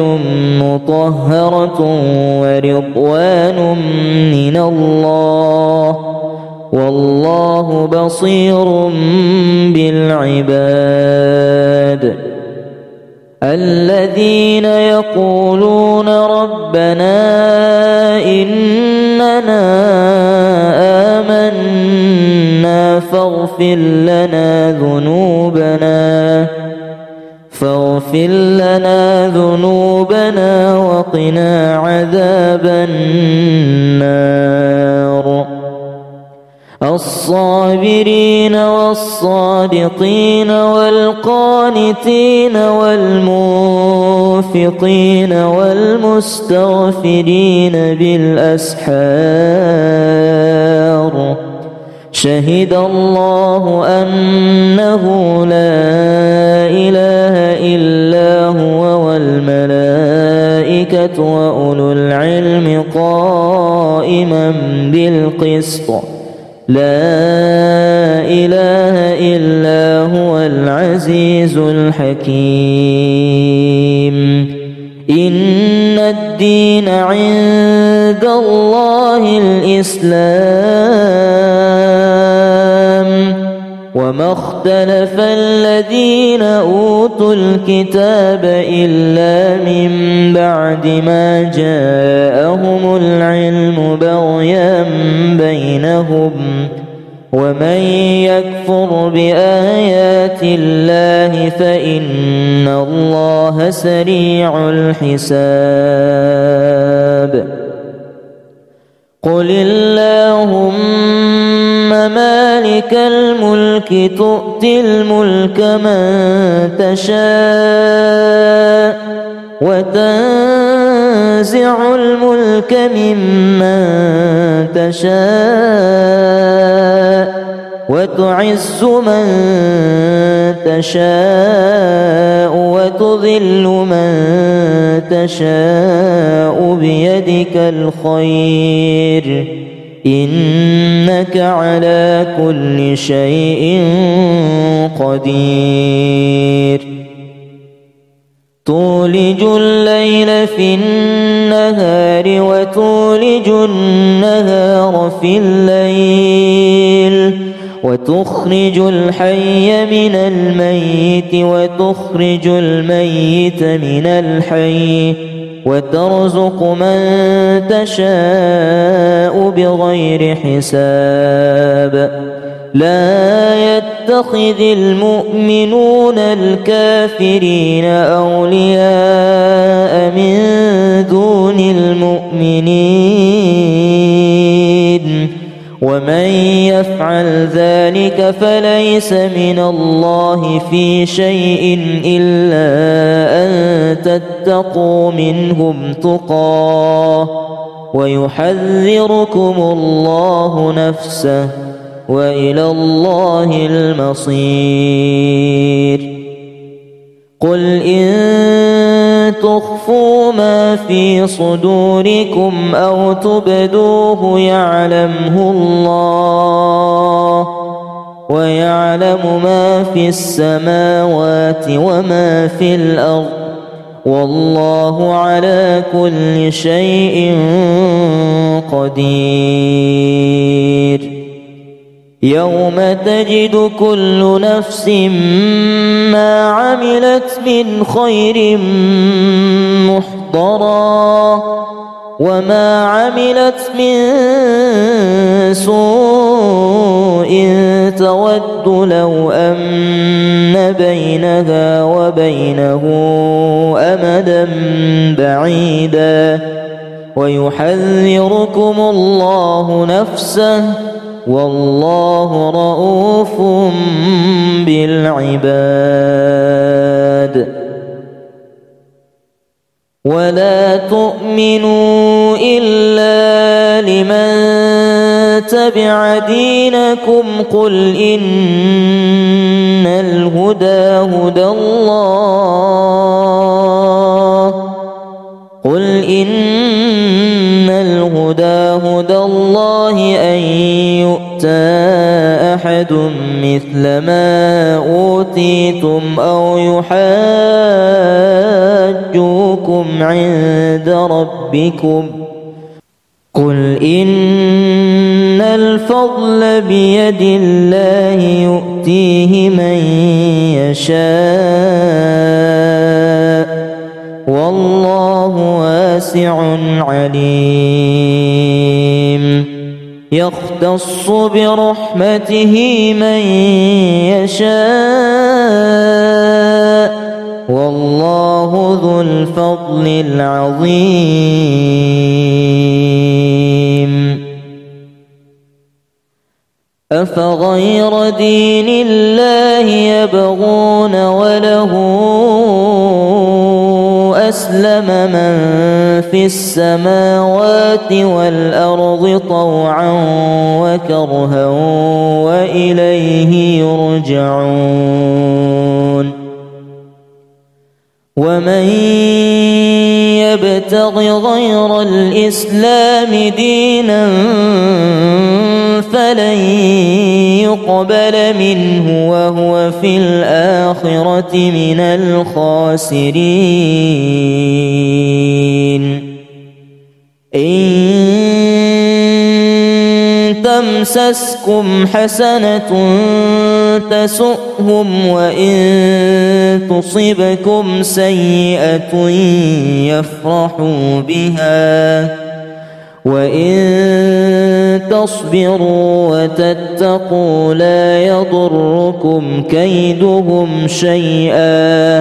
مطهرة ورضوان من الله والله بصير بالعباد. الذين يقولون ربنا إننا آمنا فاغفر لنا ذنوبنا وقنا عذاب النار. الصابرين والصادقين والقانتين والمنفقين والمستغفرين بالأسحار شهد الله أنه لا إله إلا هو والملائكة وأولو العلم قائما بالقسط لا إله إلا هو العزيز الحكيم. إن الدين عند الله الإسلام وما اختلف الذين أوتوا الكتاب إلا من بعد ما جاءهم العلم بغيا بينهم ومن يكفر بآيات الله فإن الله سريع الحساب. قل اللهم مالك الملك تؤتي الملك من تشاء وتنزع الملك ممن تشاء وتعز من تشاء وتذل من تشاء بيدك الخير إنك على كل شيء قدير تولج الليل في النهار وتولج النهار في الليل وتخرج الحي من الميت وتخرج الميت من الحي وترزق من تشاء بغير حساب لا يتخذ المؤمنون الكافرين أولياء من دون المؤمنين ومن يفعل ذلك فليس من الله في شيء إلا أن تتقوا منهم تقاه ويحذركم الله نفسه وإلى الله المصير قل إن تخفوا ما في صدوركم أو تبدوه يعلمه الله ويعلم ما في السماوات وما في الأرض والله على كل شيء قدير يوم تجد كل نفس ما عملت من خير محضرا وما عملت من سوء تود لو أن بينها وبينه أمدا بعيدا ويحذركم الله نفسه والله رؤوف بالعباد ولا تؤمنوا إلا لمن تبع دينكم قل إن الهدى هدى الله أن يؤتى أحد مثل ما أوتيتم أو يحاجوكم عند ربكم قل إن الفضل بيد الله يؤتيه من يشاء والله واسع عليم يختص برحمته من يشاء والله ذو الفضل العظيم أفغير دين الله يبغون وله أسلم من في السماوات والأرض طوعا وكرها وإليه يرجعون ومن يبتغ غير الإسلام دينا فلن يقبل منه وهو في الآخرة من الخاسرين إن تمسسكم حسنة تسؤهم وإن تصبكم سيئة يفرحوا بها وإن تصبروا وتتقوا لا يضركم كيدهم شيئا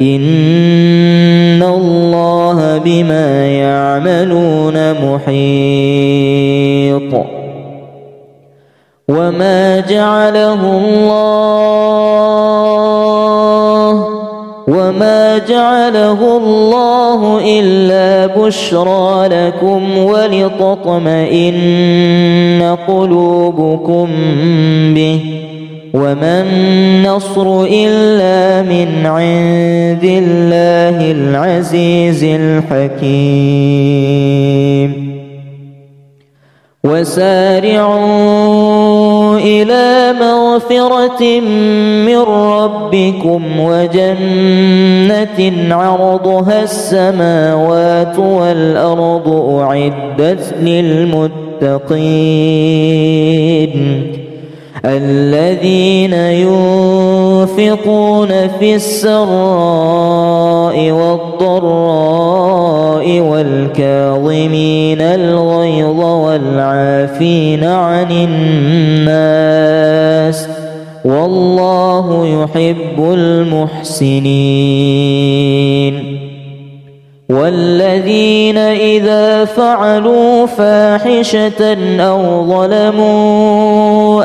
إن الله بما يعملون محيط ومن جعله الله إلا بشرى لكم ولتطمئن قلوبكم به وما النصر إلا من عند الله العزيز الحكيم وسارعوا إلى مغفرة من ربكم وجنة عرضها السماوات والأرض أعدت للمتقين الذين ينفقون في السراء والضراء والكاظمين الغيظ والعافين عن الناس والله يحب المحسنين والذين إذا فعلوا فاحشة أو ظلموا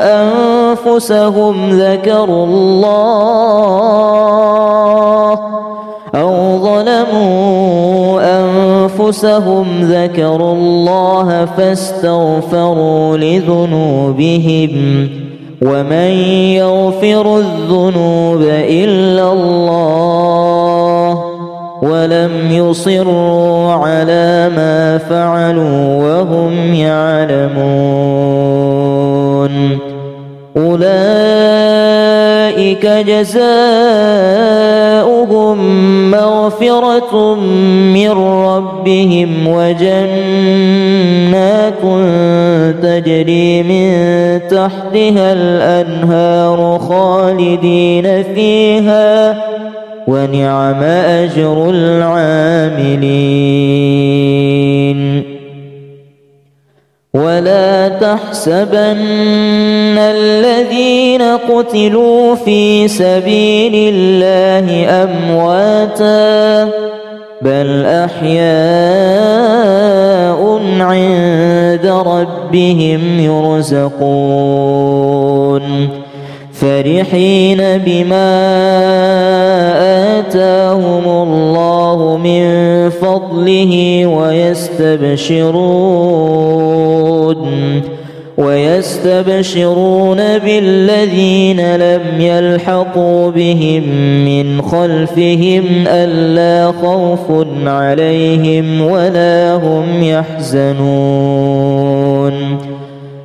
أنفسهم ذكروا الله فاستغفروا لذنوبهم ومن يغفر الذنوب إلا الله ولم يصروا على ما فعلوا وهم يعلمون أولئك جزاؤهم مغفرة من ربهم وجنات تجري من تحتها الأنهار خالدين فيها ونعم أجر العاملين ولا تحسبن الذين قتلوا في سبيل الله أمواتا بل أحياء عند ربهم يرزقون فرحين بما آتاهم الله من فضله ويستبشرون بالذين لم يلحقوا بهم من خلفهم ألا خوف عليهم ولا هم يحزنون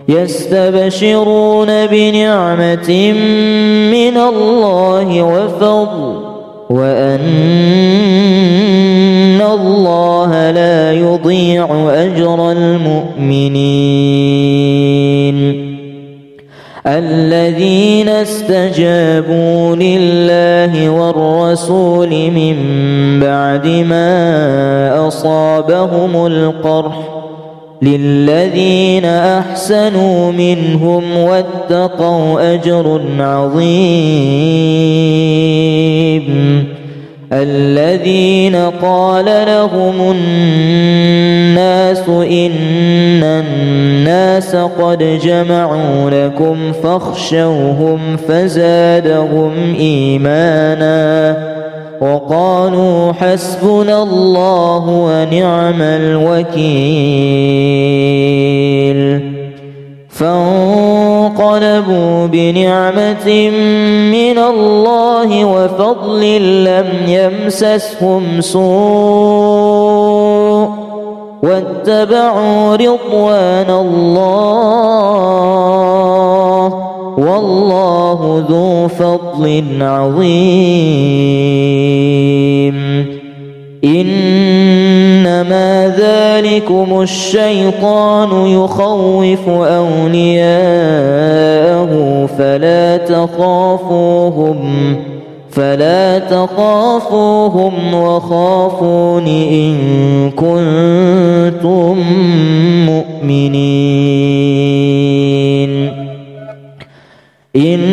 يستبشرون بنعمة من الله وفضل وأن الله لا يضيع أجر المؤمنين الذين استجابوا لله والرسول من بعد ما أصابهم القرح للذين أحسنوا منهم واتقوا أجر عظيم الذين قال لهم الناس إن الناس قد جمعوا لكم فاخشوهم فزادهم إيمانا وقالوا حسبنا الله ونعم الوكيل فانقلبوا بنعمة من الله وفضل لم يمسسهم سوء واتبعوا رضوان الله والله ذو فضل عظيم إنما ذلكم الشيطان يخوف أولياءه فلا تخافوهم وخافون إن كنتم مؤمنين إن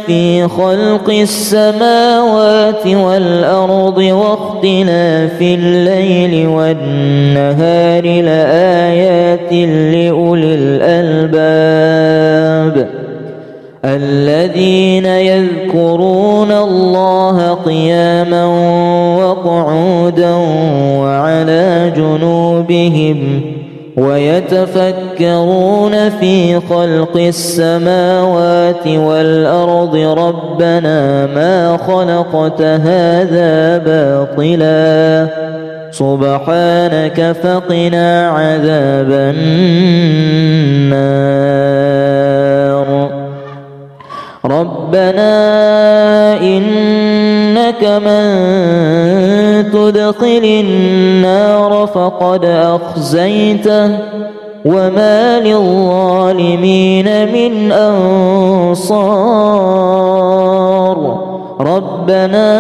في خلق السماوات والأرض واختلاف الليل والنهار لآيات لأولي الألباب الذين يذكرون الله قياما وقعودا وعلى جنوبهم ويتفكرون في خلق السماوات والأرض ربنا ما خلقت هذا باطلا سبحانك فقنا عذاب النار ربنا إنك من تدخل النار فقد أخزيته وما للظالمين من أنصار ربنا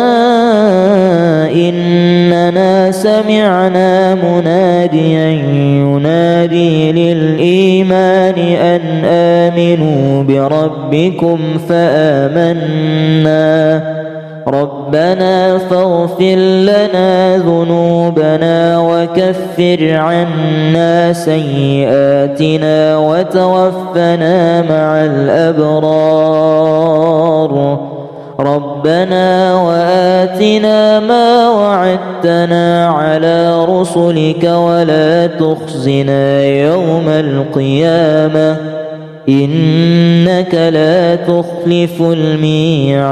إننا سمعنا مناديا ينادي للإيمان أن آمنوا بربكم فآمنا ربنا فاغفر لنا ذنوبنا وكفر عنا سيئاتنا وتوفنا مع الأبرار ربنا وآتنا ما وعدتنا على رسلك ولا تخزنا يوم القيامة إنك لا تخلف الميعاد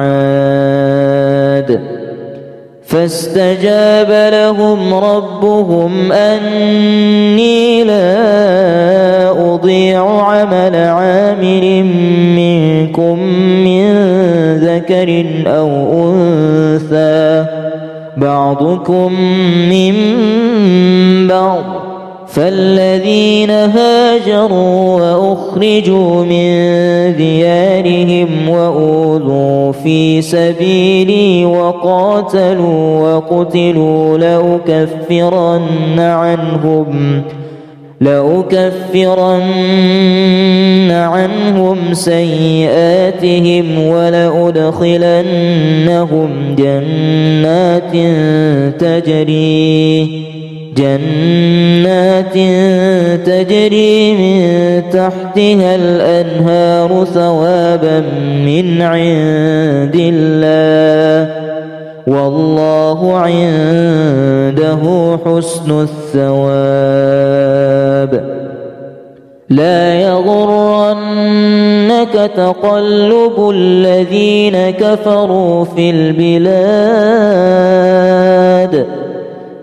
فاستجاب لهم ربهم أني لا أضيع عمل عامل منكم من ذكر أو أنثى بعضكم من بعض فالذين هاجروا وأخرجوا من ديارهم وأوذوا في سبيلي وقاتلوا وقتلوا لأكفرن عنهم سيئاتهم ولأدخلنهم جنات تجري من تحتها الأنهار ثوابا من عند الله والله عنده حسن الثواب لا يغرنك تقلب الذين كفروا في البلاد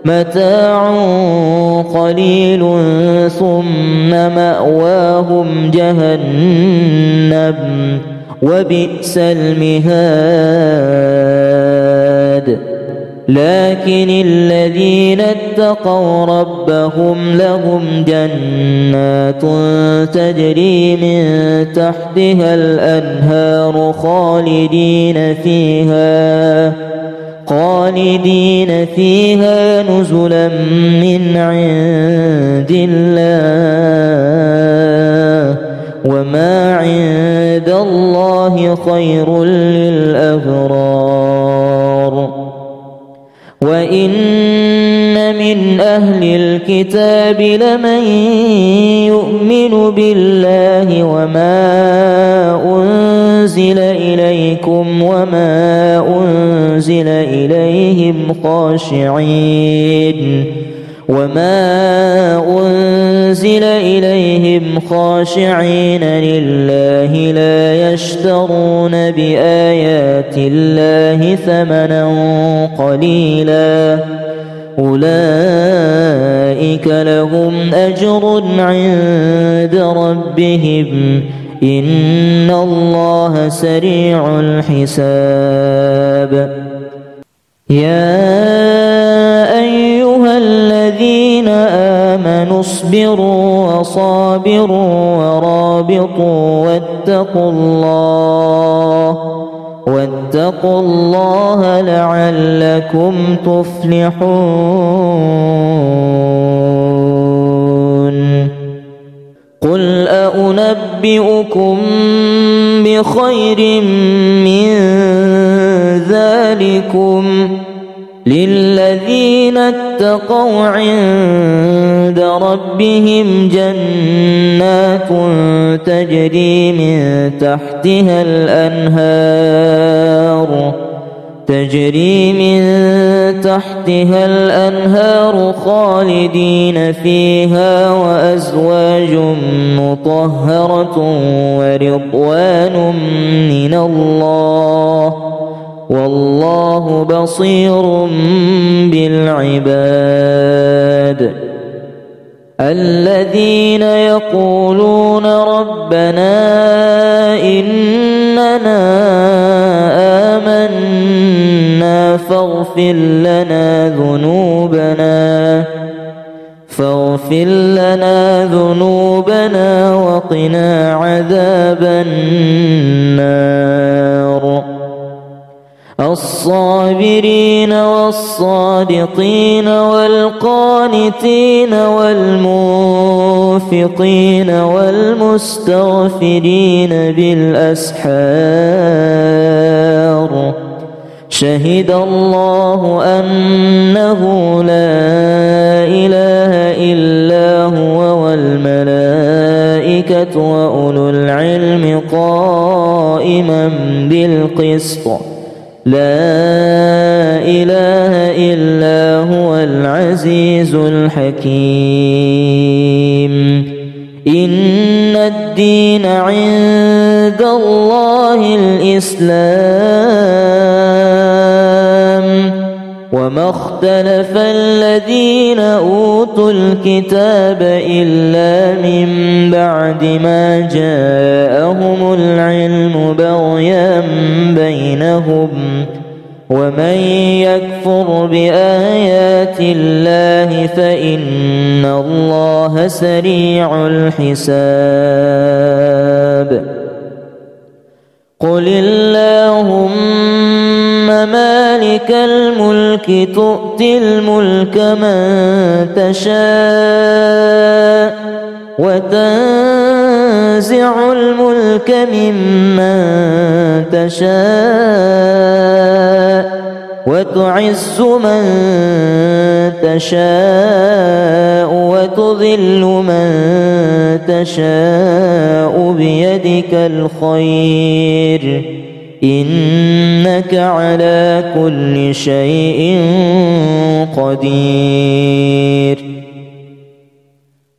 متاع قليل ثم مأواهم جهنم وبئس المهاد لكن الذين اتقوا ربهم لهم جنات تجري من تحتها الأنهار خالدين فيها نزلا من عند الله وما عند الله خير للأبرار وإن من أهل الكتاب لمن يؤمن بالله وما أنزل إليكم وما أنزل إليهم خاشعين لله لا يشترون بآيات الله ثمنا قليلا أولئك لهم أجر عند ربهم إن الله سريع الحساب يا أيها الذين آمنوا اصبروا وصابروا ورابطوا واتقوا الله لعلكم تفلحون قل أنبئكم بخير من ذلكم للذين اتقوا عند ربهم جنات تجري من تحتها الأنهار خالدين فيها وأزواج مطهرة ورضوان من الله والله بصير بالعباد الذين يقولون ربنا إننا آمنا فاغفر لنا ذنوبنا وقنا عذاب النار الصابرين والصادقين والقانتين والمنفقين والمستغفرين بالأسحار شهد الله أنه لا إله إلا هو والملائكة وأولو العلم قائما بالقسط لا إله إلا هو العزيز الحكيم إن الدين عند الله الإسلام وما اختلف الذين أوتوا الكتاب إلا من بعد ما جاءهم العلم بغيا بينهم ومن يكفر بآيات الله فإن الله سريع الحساب قل اللهم مالك الملك تؤتي الملك من تشاء وتنزع الملك ممن تشاء وتعز من تشاء وتذل من تشاء بيدك الخير إنك على كل شيء قدير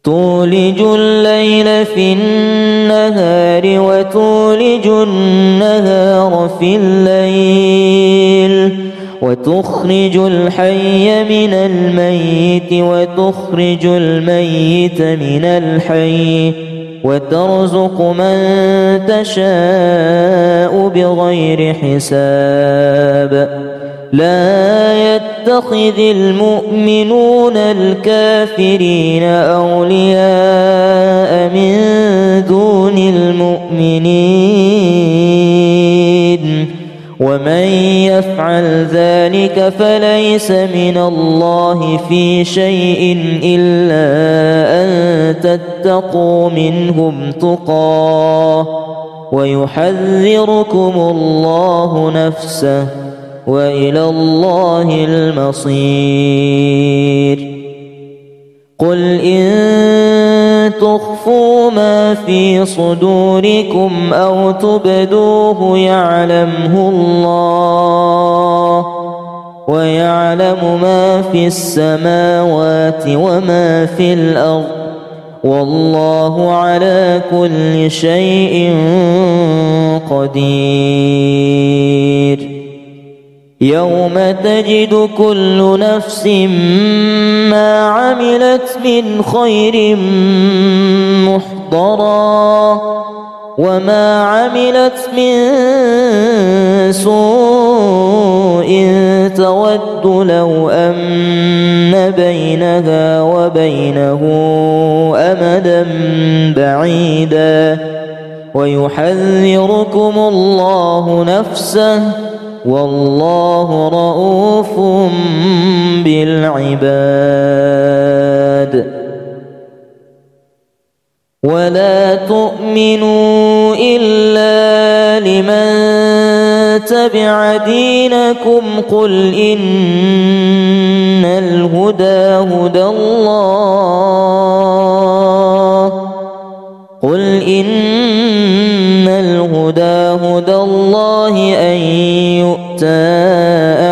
تولج الليل في النهار وتولج النهار في الليل وتخرج الحي من الميت وتخرج الميت من الحي وترزق من تشاء بغير حساب لا يتخذ المؤمنون الكافرين أولياء من دون المؤمنين ومن يفعل ذلك فليس من الله في شيء إلا أن تتقوا منهم تقاه ويحذركم الله نفسه وإلى الله المصير قل إن تخفوا ما في صدوركم أو تبدوه يعلمه الله ويعلم ما في السماوات وما في الأرض والله على كل شيء قدير يوم تجد كل نفس ما عملت من خير محضرا وما عملت من سوء تود لو أن بينها وبينه أمدا بعيدا ويحذركم الله نفسه والله رؤوف بالعباد ولا تؤمنوا إلا لمن تبع دينكم قل إن الهدى هدى الله أن يؤتى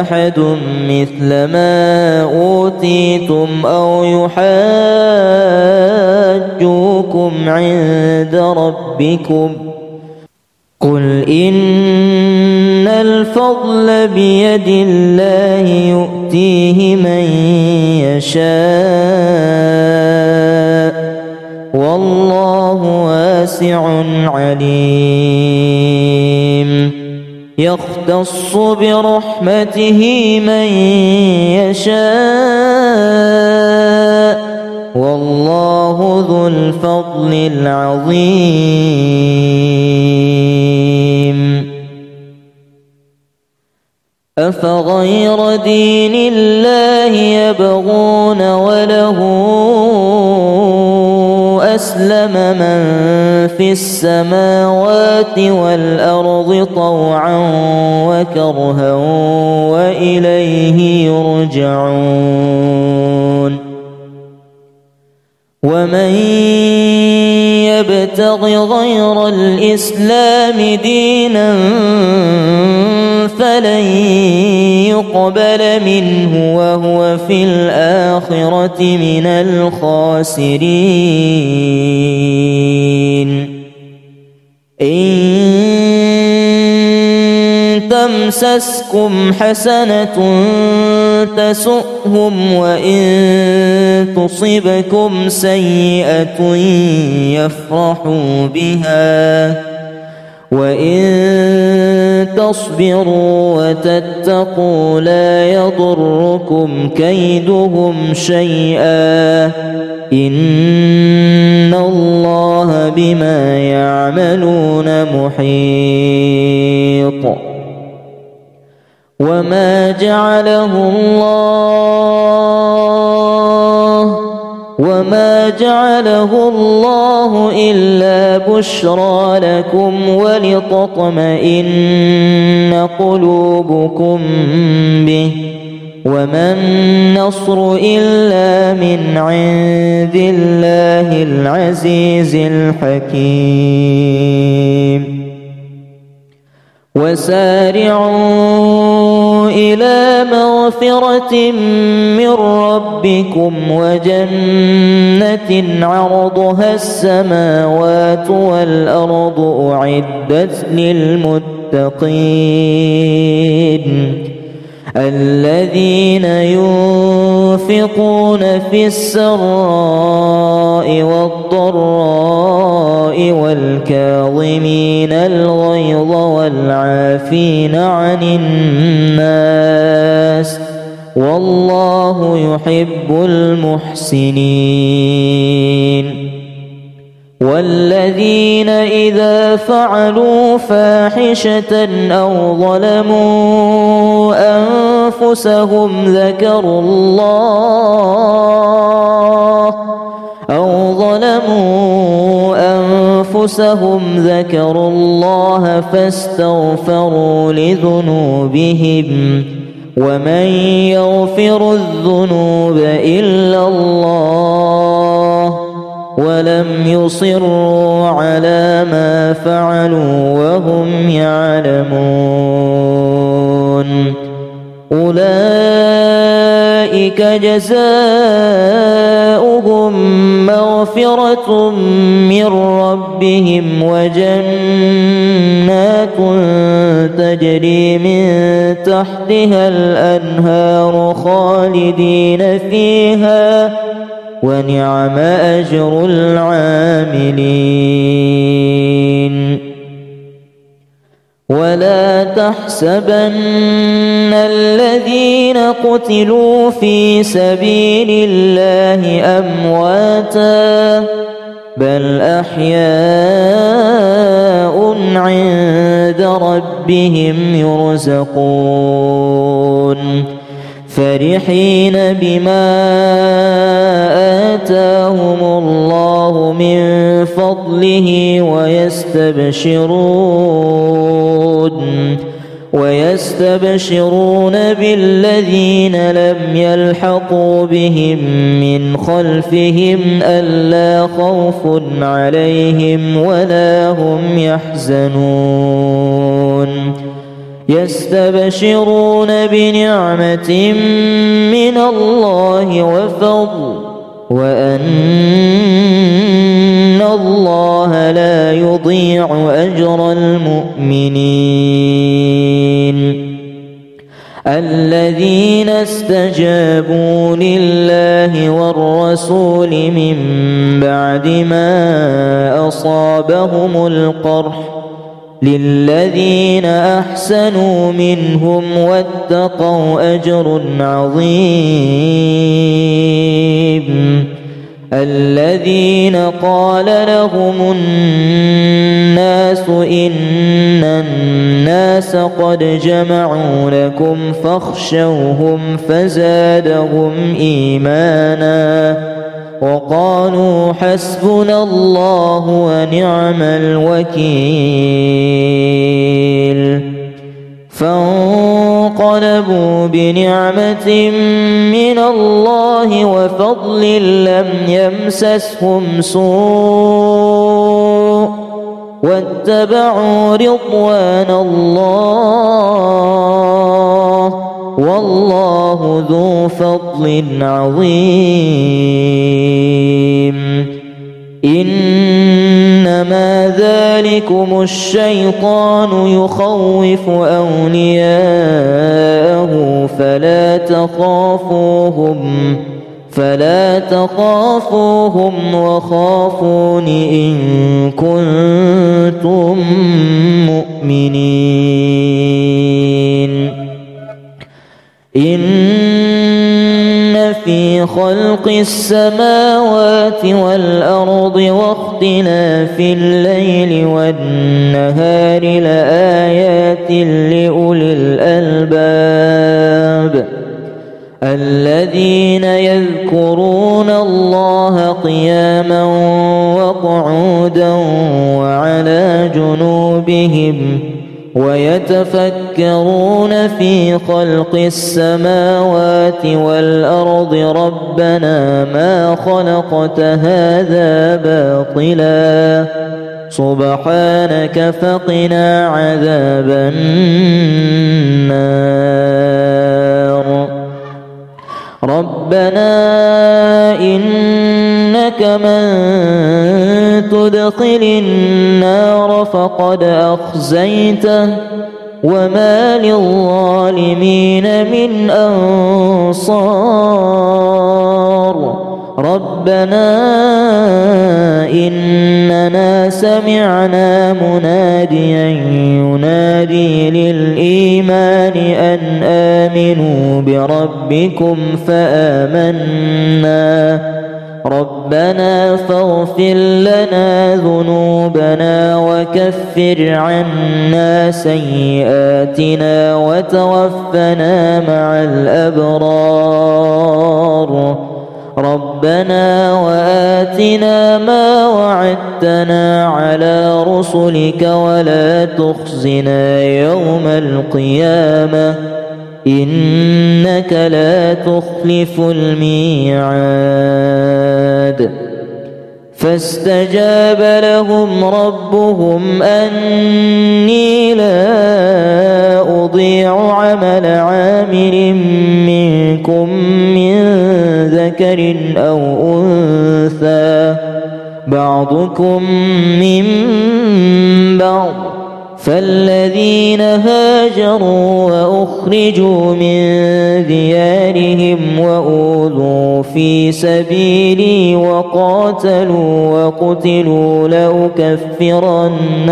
أحد مثل ما أوتيتم أو يحاجوكم عند ربكم قل إن الفضل بيد الله يؤتيه من يشاء والله واسع عليم يختص برحمته من يشاء والله ذو الفضل العظيم أفغير دين الله يبغون وله أسلم من في السماوات والأرض طوعا وكرها وإليه يرجعون ومن يبتغ غير الإسلام دينا فلن يقبل منه وهو في الآخرة من الخاسرين إن تمسسكم حسنة تسؤهم وإن تصبكم سيئة يفرحوا بها وإن تصبروا وتتقوا لا يضركم كيدهم شيئا إن الله بما يعملون محيط وما جعله الله إلا بشرى لكم ولتطمئن قلوبكم به وما النصر إلا من عند الله العزيز الحكيم وسارعوا إلى مغفرة من ربكم وجنة عرضها السماوات والأرض أعدت للمتقين الذين ينفقون في السراء والضراء والكاظمين الغيظ والعافين عن الناس والله يحب المحسنين والذين إذا فعلوا فاحشة أو ظلموا أنفسهم ذكروا الله فاستغفروا لذنوبهم ومن يغفر الذنوب إلا الله ولم يصروا على ما فعلوا وهم يعلمون أولئك جزاؤهم مغفرة من ربهم وجنات تجري من تحتها الأنهار خالدين فيها ونعم أجر العاملين ولا تحسبن الذين قتلوا في سبيل الله أمواتا بل أحياء عند ربهم يرزقون فرحين بما آتاهم الله من فضله ويستبشرون بالذين لم يلحقوا بهم من خلفهم ألا خوف عليهم ولا هم يحزنون يستبشرون بنعمة من الله وفضل وأن الله لا يضيع أجر المؤمنين الذين استجابوا لله والرسول من بعد ما أصابهم القرح للذين أحسنوا منهم واتقوا أجر عظيم الذين قال لهم الناس إن الناس قد جمعوا لكم فاخشوهم فزادهم إيمانا وقالوا حسبنا الله ونعم الوكيل فانقلبوا بنعمة من الله وفضل لم يمسسهم سوء واتبعوا رضوان الله والله ذو فضل عظيم إنما ذلكم الشيطان يخوف أولياءه فلا تخافوهم وخافون إن كنتم مؤمنين إن في خلق السماوات والأرض واختلاف الليل والنهار لآيات لأولي الألباب الذين يذكرون الله قياما وقعودا وعلى جنوبهم ويتفكرون في خلق السماوات والأرض ربنا ما خلقت هذا باطلا سبحانك فقنا عذاب النار ربنا إنك من تدخل النار فقد أخزيته وما للظالمين من أنصار ربنا إننا سمعنا مناديا ينادي للإيمان أن آمنوا بربكم فآمنا ربنا فاغفر لنا ذنوبنا وكفر عنا سيئاتنا وتوفنا مع الأبرار ربنا وآتنا ما وعدتنا على رسلك ولا تخزنا يوم القيامة إنك لا تخلف الميعاد فاستجاب لهم ربهم أني لا أضيع عمل عامل منكم من ذكر أو أنثى بعضكم من بعض فالذين هاجروا وأخرجوا من ديارهم وأوذوا في سبيلي وقاتلوا وقتلوا لأكفرن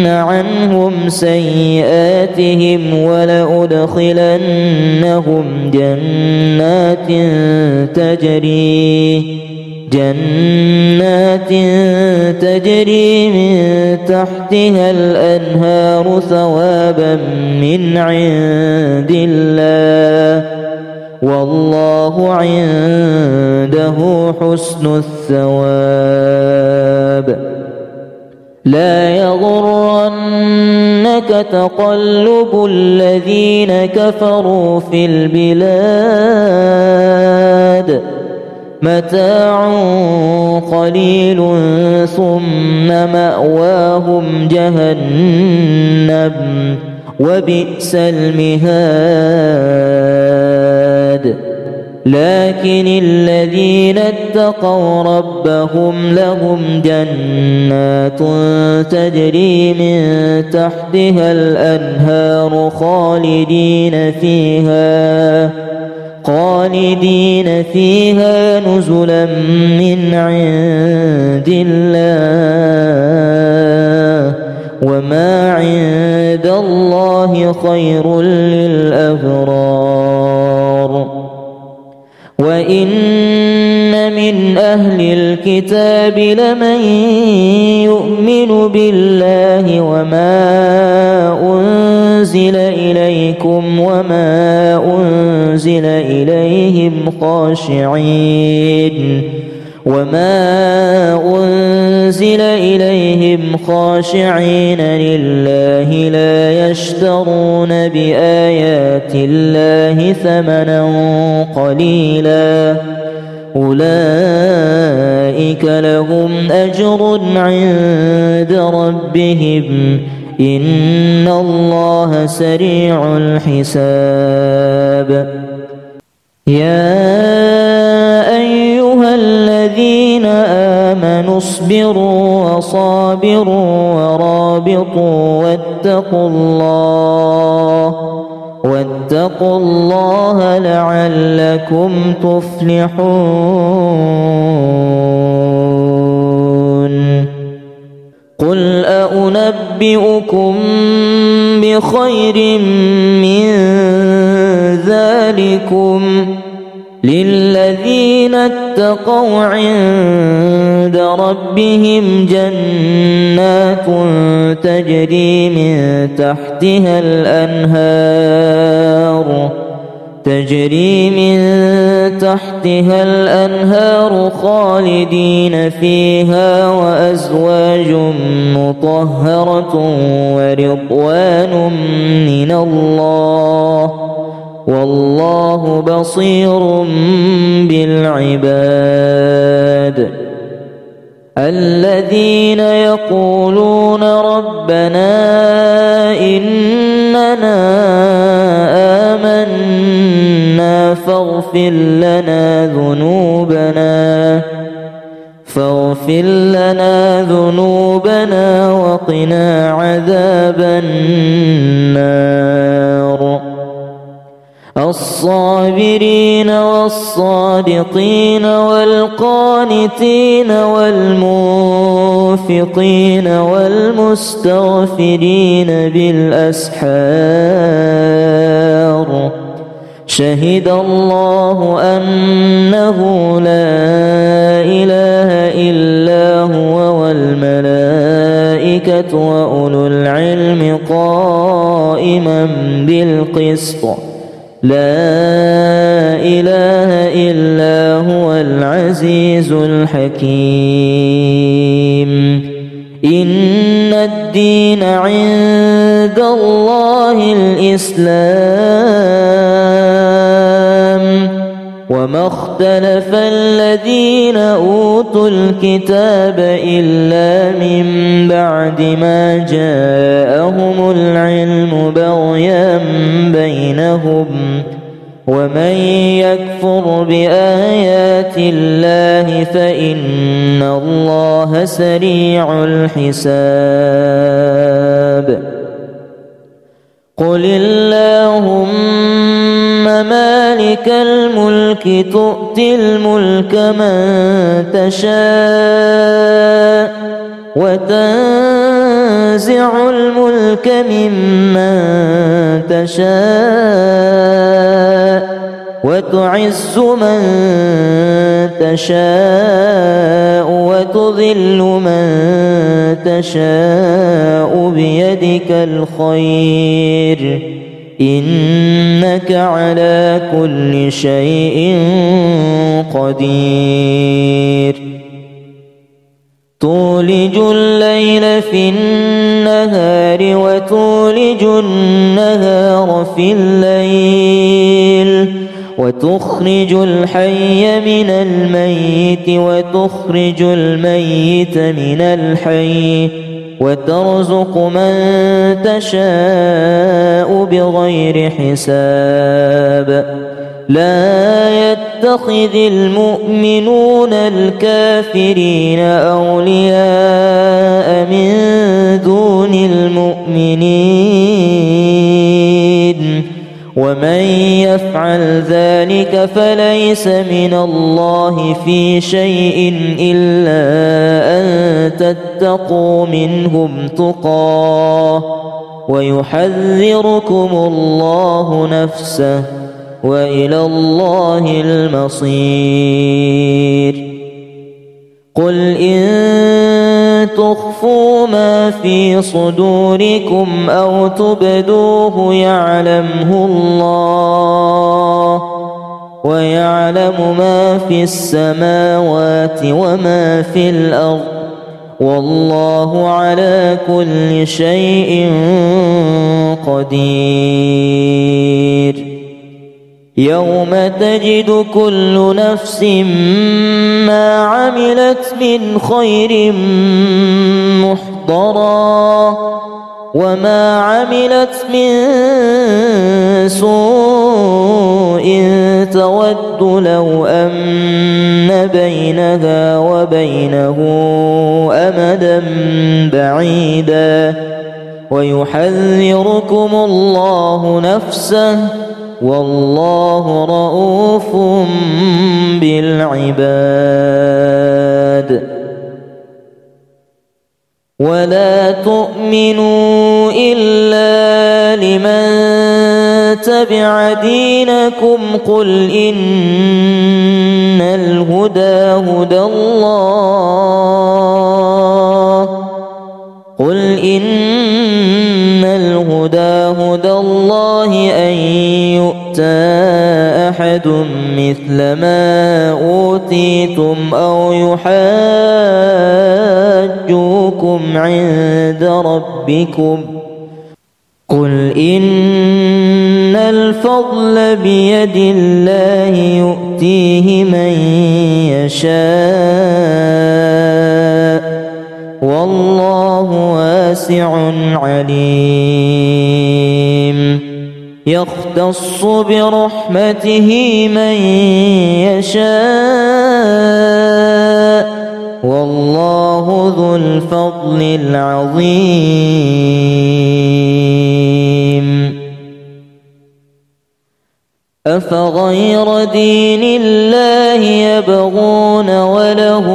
عنهم سيئاتهم ولأدخلنهم جنات تجري من تحتها الأنهار ثوابا من عند الله والله عنده حسن الثواب. لا يغرنك تقلب الذين كفروا في البلاد، متاع قليل ثم مأواهم جهنم وبئس المهاد. لكن الذين اتقوا ربهم لهم جنات تجري من تحتها الأنهار خالدين فيها نزلا من عند الله، وما عند الله خير للأبرار. وإن من أهل الكتاب لمن يؤمن بالله وما أنزل إليكم وما أنزل إليهم خاشعين لله لا يشترون بآيات الله ثمنا قليلا، أولئك لهم أجر عند ربهم إن الله سريع الحساب. يا أيها الذين آمنوا اصبروا وصابروا ورابطوا واتقوا الله لعلكم تفلحون. قل أنبئكم بخير من ذلكم للذين اتقوا عند ربهم جنات تجري من تحتها الأنهار خالدين فيها وأزواج مطهرة ورضوان من الله والله بصير بالعباد. الذين يقولون ربنا إننا آمنا فاغفر لنا ذنوبنا وقنا عذاب النار. الصابرين والصادقين والقانتين والمنفقين والمستغفرين بالأسحار. شهد الله أنه لا إله إلا هو والملائكة وأولو العلم قائما بالقسط. لا إله إلا هو العزيز الحكيم. إن الدين عند الله الإسلام، وما اختلف الذين أوتوا الكتاب إلا من بعد ما جاءهم العلم بغيا بينهم، ومن يكفر بآيات الله فإن الله سريع الحساب. قل اللهم مالك الملك تؤتي الملك من تشاء وتنزع الملك ممن تشاء وتعز من تشاء وتذل من تشاء بيدك الخير إنك على كل شيء قدير تولج الليل في النهار وتولج النهار في الليل وتخرج الحي من الميت وتخرج الميت من الحي وترزق من تشاء بغير حساب لا يتخذ المؤمنون الكافرين أولياء من دون المؤمنين ومن يفعل ذلك فليس من الله في شيء إلا أن تتقوا منهم تقاه ويحذركم الله نفسه وإلى الله المصير قل إن تخفوا ما في صدوركم أو تبدوه يعلمه الله ويعلم ما في السماوات وما في الأرض والله على كل شيء قدير يوم تجد كل نفس ما عملت من خير محضرا وما عملت من سوء تود لو أن بينها وبينه أمدا بعيدا ويحذركم الله نفسه والله رؤوف بالعباد ولا تؤمنوا إلا لمن تبع دينكم قل إن الهدى هدى الله أن يؤتى أحد مثل ما أوتيتم أو يحاجوكم عند ربكم قل إن الفضل بيد الله يؤتيه من يشاء والله واسع عليم يختص برحمته من يشاء والله ذو الفضل العظيم أفغير دين الله يبغون وله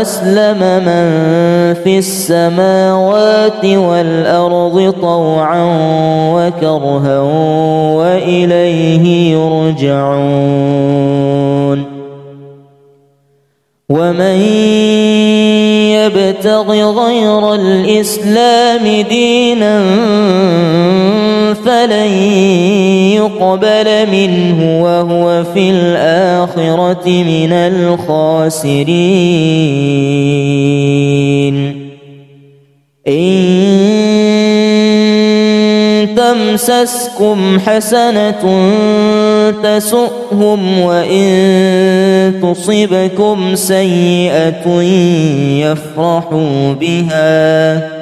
أسلم من في السماوات والأرض طوعا وكرها وإليه يرجعون ومن يبتغ غير الإسلام دينا فلن يقبل منه وهو في الآخرة من الخاسرين إن تمسسكم حسنة تسؤهم وإن تصبكم سيئة يفرحوا بها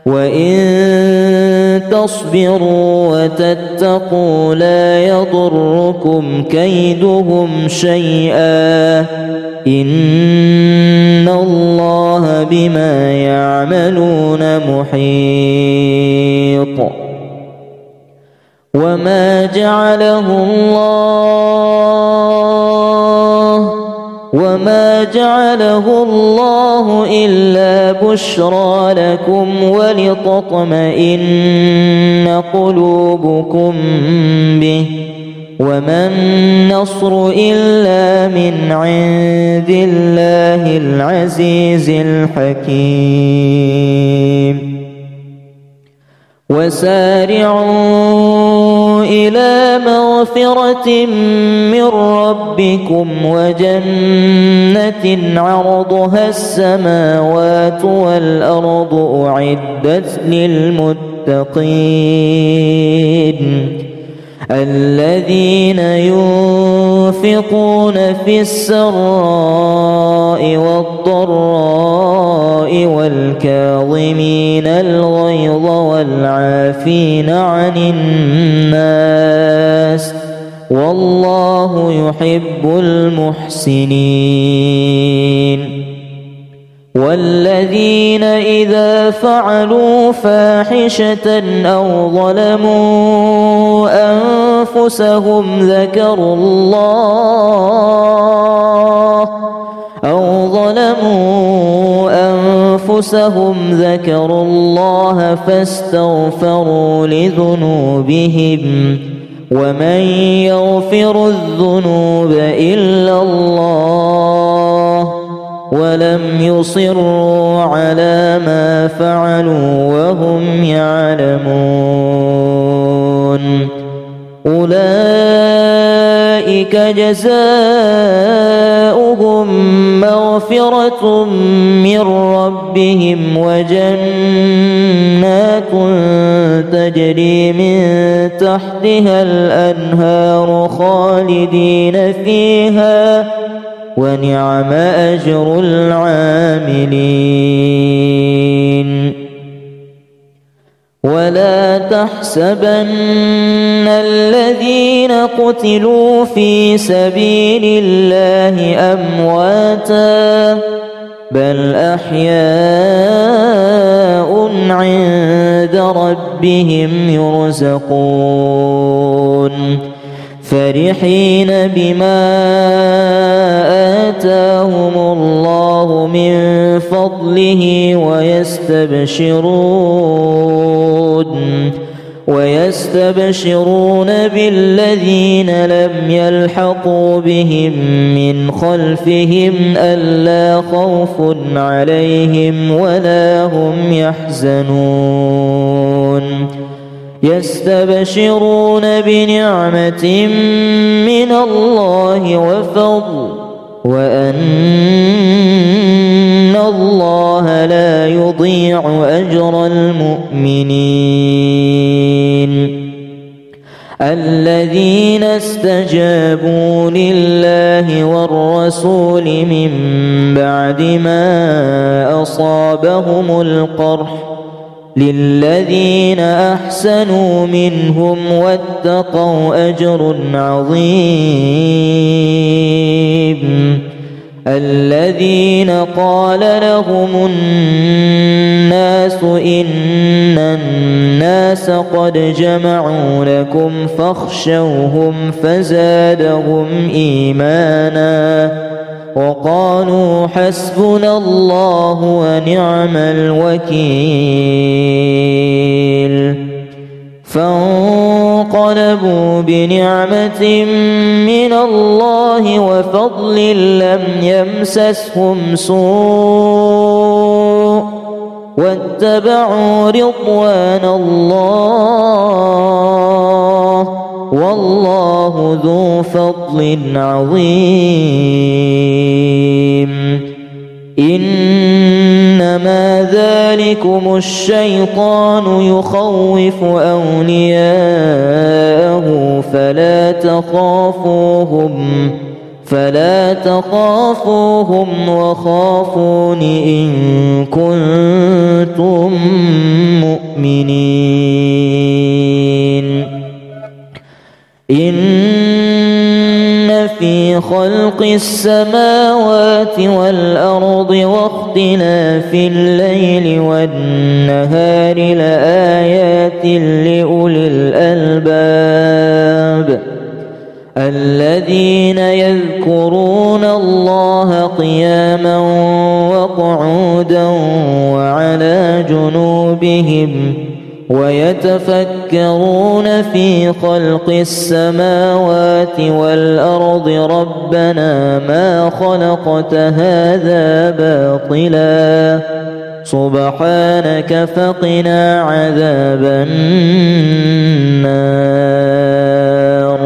وإن تصبروا وتتقوا لا يضركم كيدهم شيئا إن الله بما يعملون محيط وما جعله الله إلا بشرى لكم ولتطمئن قلوبكم به وما النصر إلا من عند الله العزيز الحكيم وسارعوا إلى مغفرة من ربكم وجنة عرضها السماوات والأرض أعدت للمتقين الذين ينفقون في السراء والضراء والكاظمين الغيظ والعافين عن الناس والله يحب المحسنين والذين إذا فعلوا فاحشة أو ظلموا أنفسهم ذكروا الله فاستغفروا لذنوبهم ومن يغفر الذنوب إلا الله ولم يصروا على ما فعلوا وهم يعلمون أولئك جزاؤهم مغفرة من ربهم وجنات تجري من تحتها الأنهار خالدين فيها ونعم أجر العاملين ولا تحسبن الذين قتلوا في سبيل الله أمواتا بل أحياء عند ربهم يرزقون فرحين بما آتاهم الله من فضله ويستبشرون بالذين لم يلحقوا بهم من خلفهم ألا خوف عليهم ولا هم يحزنون يستبشرون بنعمة من الله وفضل وأن الله لا يضيع أجر المؤمنين الذين استجابوا لله والرسول من بعد ما أصابهم القرح للذين أحسنوا منهم واتقوا أجر عظيم الذين قال لهم الناس إن الناس قد جمعوا لكم فاخشوهم فزادهم إيمانا وقالوا حسبنا الله ونعم الوكيل فانقلبوا بنعمة من الله وفضل لم يمسسهم سوء واتبعوا رضوان الله والله ذو فضل عظيم إنما ذلكم الشيطان يخوف أولياءه فلا تخافوهم وخافون إن كنتم مؤمنين إن في خلق السماوات والأرض واختلاف الليل والنهار لآيات لأولي الألباب الذين يذكرون الله قياما وقعودا وعلى جنوبهم ويتفكرون في خلق السماوات والأرض ربنا ما خلقت هذا باطلا سبحانك فقنا عذاب النار.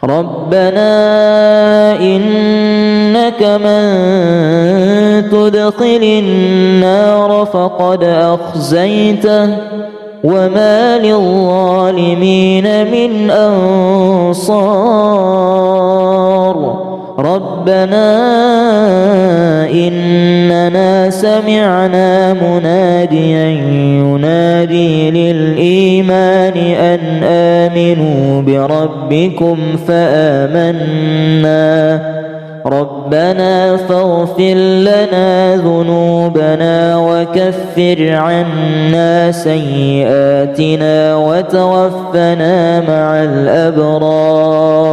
ربنا إنك من تدخل النار فقد أخزيته وما للظالمين من أنصار. ربنا إننا سمعنا مناديا ينادي للإيمان أن آمنوا بربكم فآمنا. ربنا فاغفر لنا ذنوبنا وكفر عنا سيئاتنا وتوفنا مع الأبرار.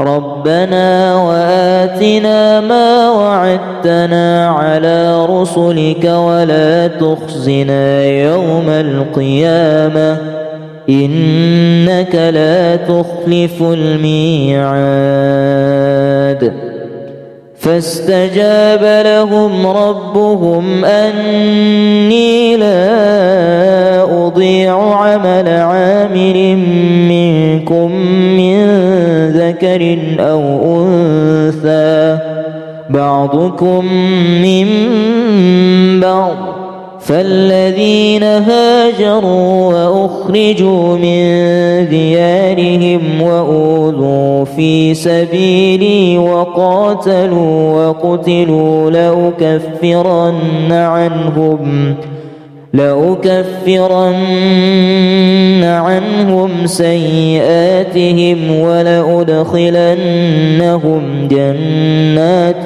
ربنا وآتنا ما وعدتنا على رسلك ولا تخزنا يوم القيامة إنك لا تخلف الميعاد. فاستجاب لهم ربهم أني لا أضيع عمل عامل منكم من ذكر أو أنثى بعضكم من بعض. فالذين هاجروا وأخرجوا من ديارهم وأوذوا في سبيلي وقاتلوا وقتلوا لأكفرن عنهم سيئاتهم ولأدخلنهم جنات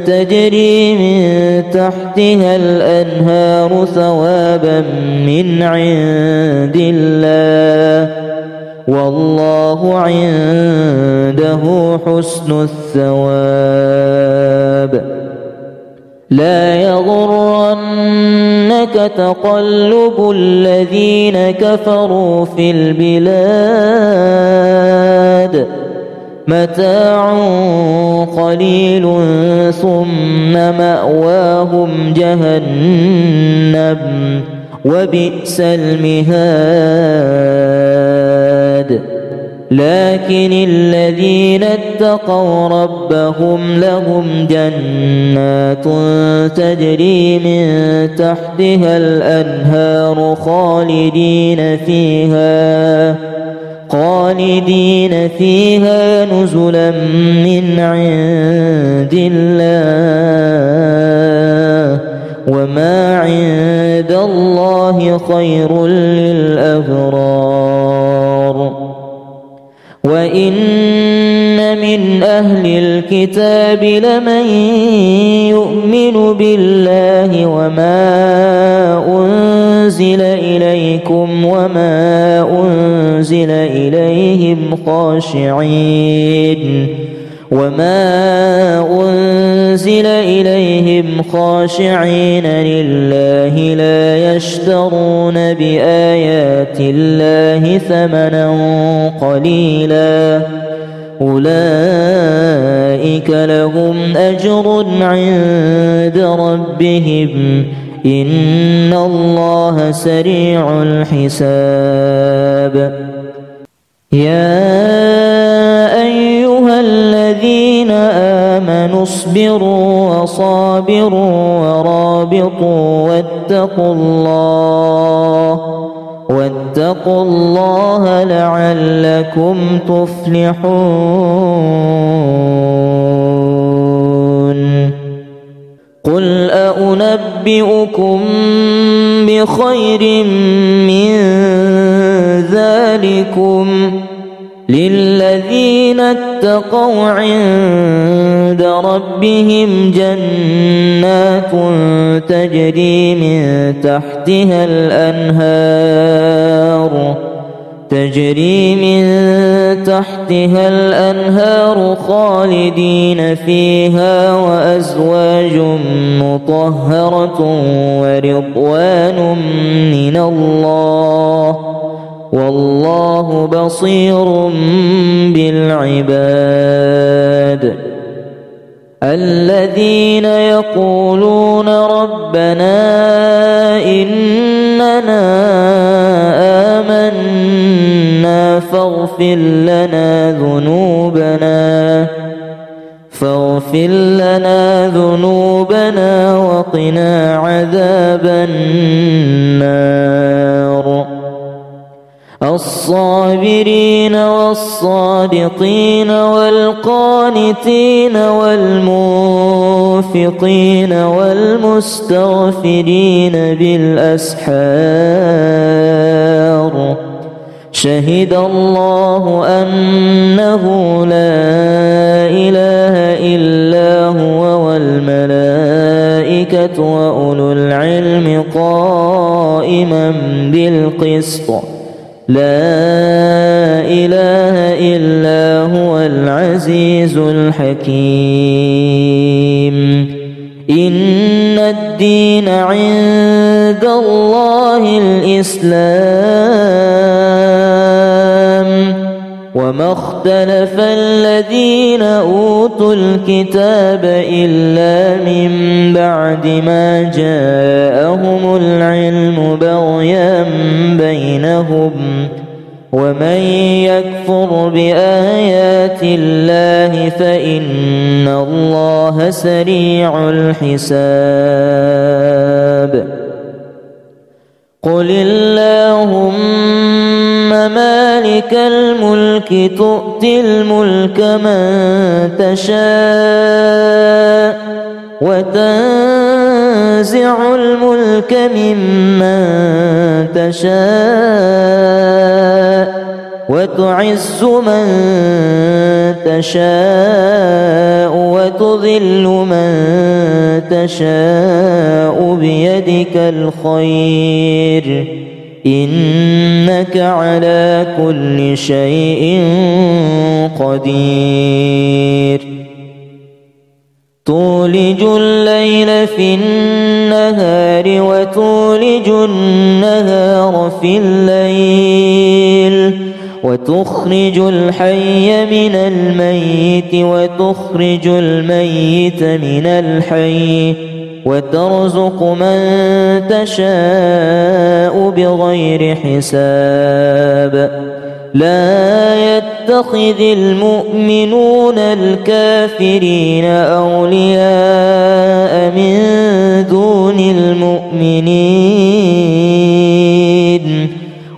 تجري من تحتها الأنهار ثوابا من عند الله والله عنده حسن الثواب. لا يغرنك تقلب الذين كفروا في البلاد متاع قليل ثم مأواهم جهنم وبئس المهاد. لكن الذين اتقوا ربهم لهم جنات تجري من تحتها الأنهار خالدين فيها نزلا من عند الله وما عند الله خير للأبرار. وإن من أهل الكتاب لمن يؤمن بالله وما أنزل إليكم وما أنزل إليهم خاشعين لله لا يشترون بآيات الله ثمنا قليلا أولئك لهم أجر عند ربهم إن الله سريع الحساب. يا أيها الذين آمنوا اصبروا وصابروا ورابطوا واتقوا الله لعلكم تفلحون. قل أنبئكم بخير من ذلكم للذين اتقوا عند ربهم جنات تجري من تحتها الأنهار خالدين فيها وأزواج مطهرة ورضوان من الله والله بصير بالعباد. الذين يقولون ربنا إننا آمنا فاغفر لنا ذنوبنا وقنا عذاب النار. الصابرين والصادقين والقانتين والمنفقين والمستغفرين بالأسحار. شهد الله أنه لا إله إلا هو والملائكة وأولو العلم قائما بالقسط. لا إله إلا هو العزيز الحكيم. إن الدين عند الله الإسلام. وما اختلف الذين أوتوا الكتاب إلا من بعد ما جاءهم العلم بغيا بينهم. ومن يكفر بآيات الله فإن الله سريع الحساب. قل اللهم مالك الملك تؤتي الملك من تشاء وتنزع الملك ممن تشاء وتعز من تشاء وتذل من تشاء بيدك الخير إنك على كل شيء قدير. تولج الليل في النهار وتولج النهار في الليل وتخرج الحي من الميت وتخرج الميت من الحي وترزق من تشاء بغير حساب. لا يتخذ المؤمنون الكافرين أولياء من دون المؤمنين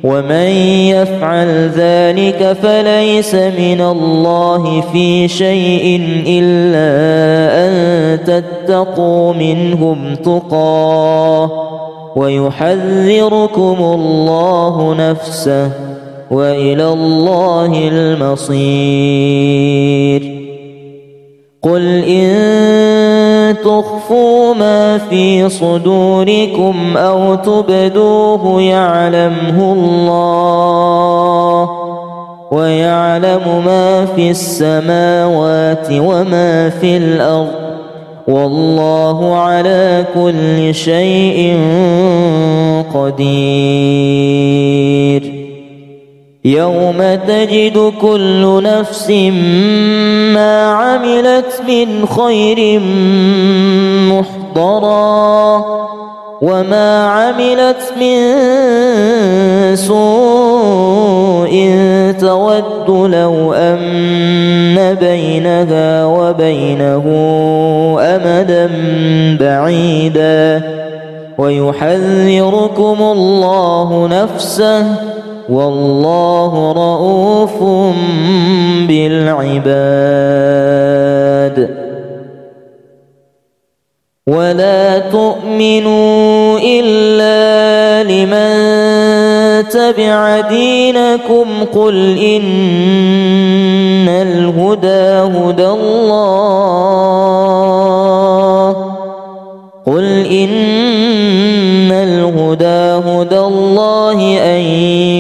ومن يفعل ذلك فليس من الله في شيء إلا أن تتقوا منهم تقاه ويحذركم الله نفسه وإلى الله المصير. قل إن تخفوا ما في صدوركم أو تبدوه يعلمه الله ويعلم ما في السماوات وما في الأرض والله على كل شيء قدير. يوم تجد كل نفس ما عملت من خير محضرا وما عملت من سوء تود لو أن بينها وبينه أمدا بعيدا ويحذركم الله نفسه والله رؤوف بالعباد. ولا تؤمنوا إلا لمن تبع دينكم قل إن الهدى هدى الله أن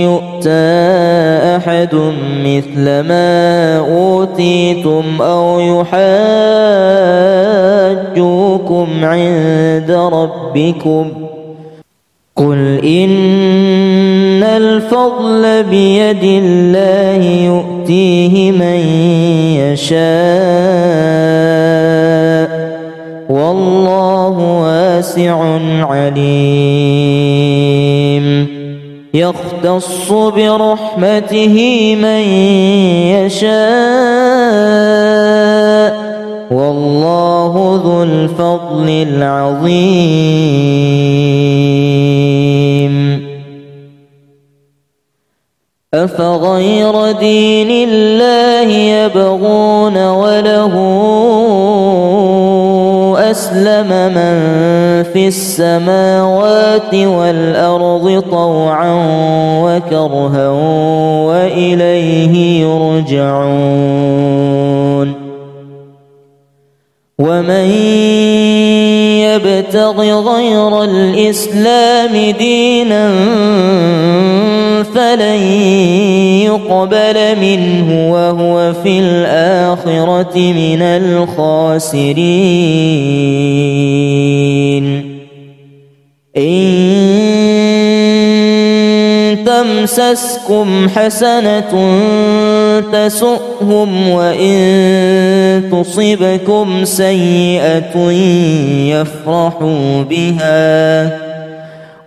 يؤتى أحد مثل ما أوتيتم أو يحاجوكم عند ربكم قل إن الفضل بيد الله يؤتيه من يشاء والله واسع عليم يختص برحمته من يشاء والله ذو الفضل العظيم أفغير دين الله يبغون وله أسلم من في السماوات والأرض طوعا وكرها وإليه يرجعون ومن يبتغ غير الإسلام دينا فلن يقبل منه وهو في الآخرة من الخاسرين إن تمسسكم حسنة تسؤهم وإن تصبكم سيئة يفرحوا بها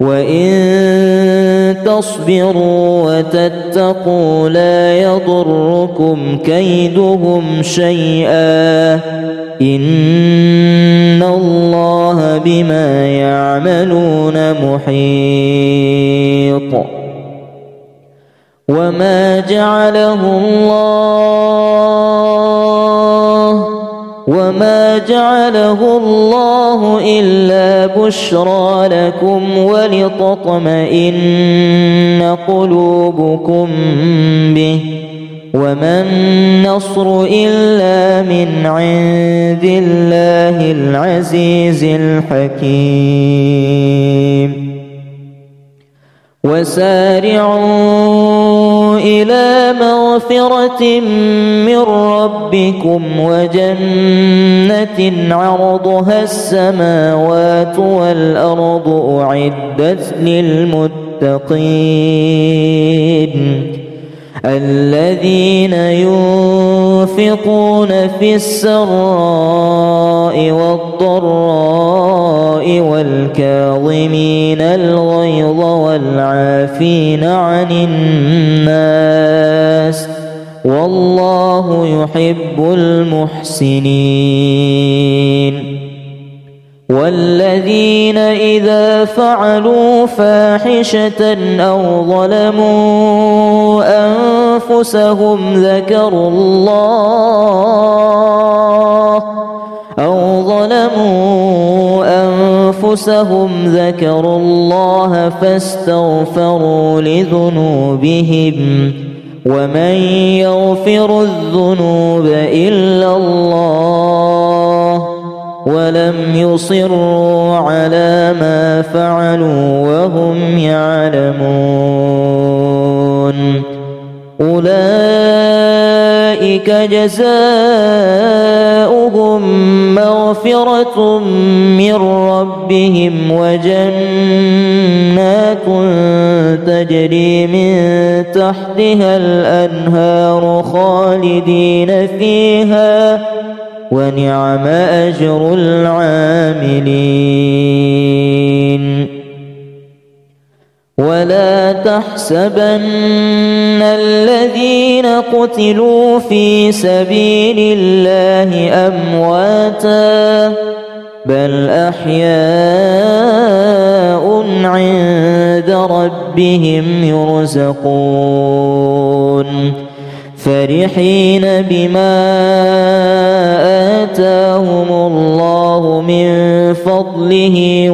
وإن تصبروا وتتقوا لا يضركم كيدهم شيئا إن الله بما يعملون محيط وما جعله الله إلا بشرى لكم ولتطمئن قلوبكم به وما النصر إلا من عند الله العزيز الحكيم وسارعوا إلى مغفرة من ربكم وجنة عرضها السماوات والأرض أعدت للمتقين الذين ينفقون في السراء والضراء والكاظمين الغيظ والعافين عن الناس والله يحب المحسنين والذين إذا فعلوا فاحشة أو ظلموا أنفسهم ذكروا الله فاستغفروا لذنوبهم ومن يغفر الذنوب إلا الله ولم يصروا على ما فعلوا وهم يعلمون أولئك جزاؤهم مغفرة من ربهم وجنات تجري من تحتها الأنهار خالدين فيها ونعم أجر العاملين ولا تحسبن الذين قتلوا في سبيل الله أمواتا بل أحياء عند ربهم يرزقون فرحين بما آتاهم الله من فضله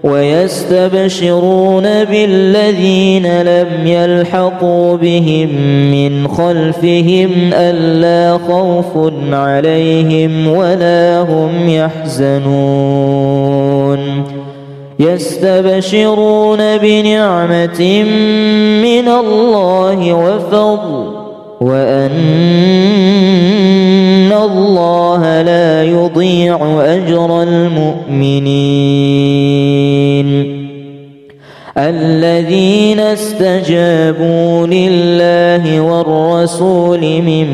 ويستبشرون بالذين لم يلحقوا بهم من خلفهم ألا خوف عليهم ولا هم يحزنون يستبشرون بنعمة من الله وفضل وأن الله لا يضيع أجر المؤمنين الذين استجابوا لله والرسول من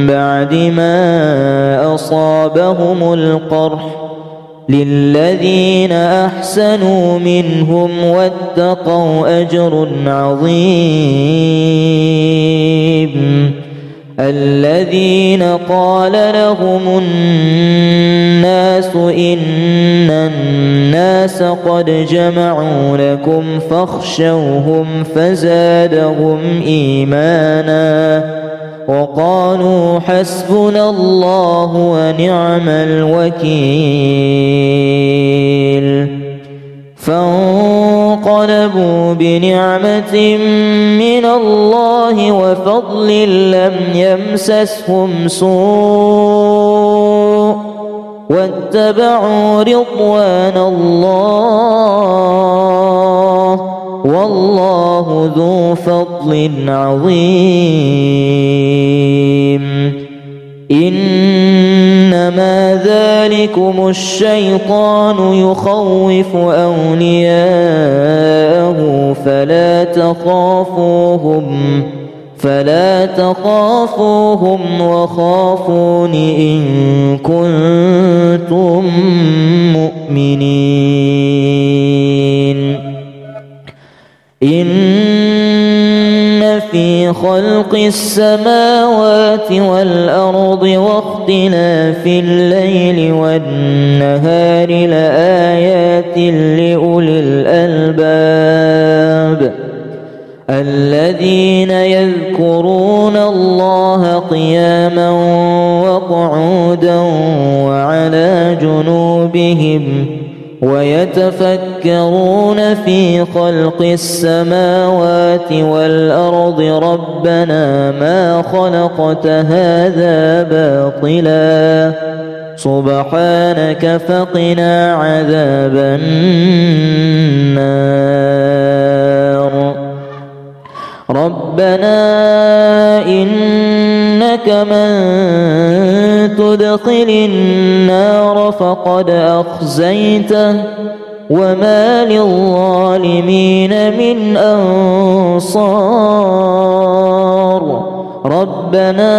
بعد ما أصابهم القرح للذين أحسنوا منهم واتقوا أجر عظيم. الذين قال لهم الناس إن الناس قد جمعوا لكم فاخشوهم فزادهم إيمانا وقالوا حسبنا الله ونعم الوكيل. فانقلبوا بنعمة من الله وفضل لم يمسسهم سوء واتبعوا رضوان الله والله ذو فضل عظيم. إنما ذلكم الشيطان يخوف أولياءه فلا تخافوهم وخافون إن كنتم مؤمنين. إن في خلق السماوات والأرض واختلاف الليل والنهار لآيات لأولي الألباب الذين يذكرون الله قياما وقعودا وعلى جنوبهم ويتفكرون في خلق السماوات والأرض ربنا ما خلقت هذا باطلا سبحانك فقنا عذاب النار. ربنا إنك من تدخل النار فقد أخزيته وما للظالمين من أنصار. ربنا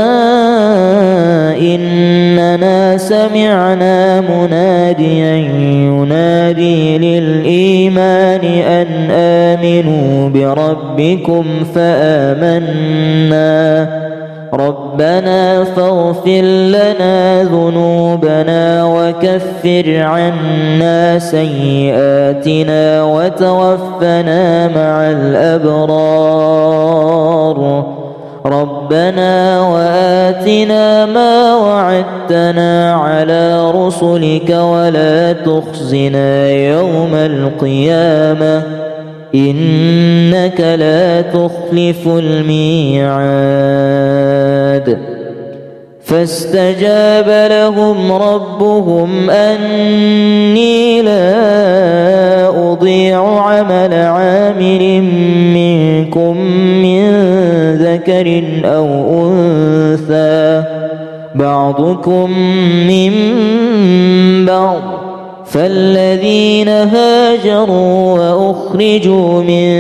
إننا سمعنا مناديا ينادي للإيمان أن آمنوا بربكم فآمنا ربنا فاغفر لنا ذنوبنا وكفر عنا سيئاتنا وتوفنا مع الأبرار. ربنا وآتنا ما وعدتنا على رسلك ولا تخزنا يوم القيامة إنك لا تخلف الميعاد. فاستجاب لهم ربهم أني لا أضيع عمل عامل منكم من ذكر أو أنثى بعضكم من بعض فالذين هاجروا وأخرجوا من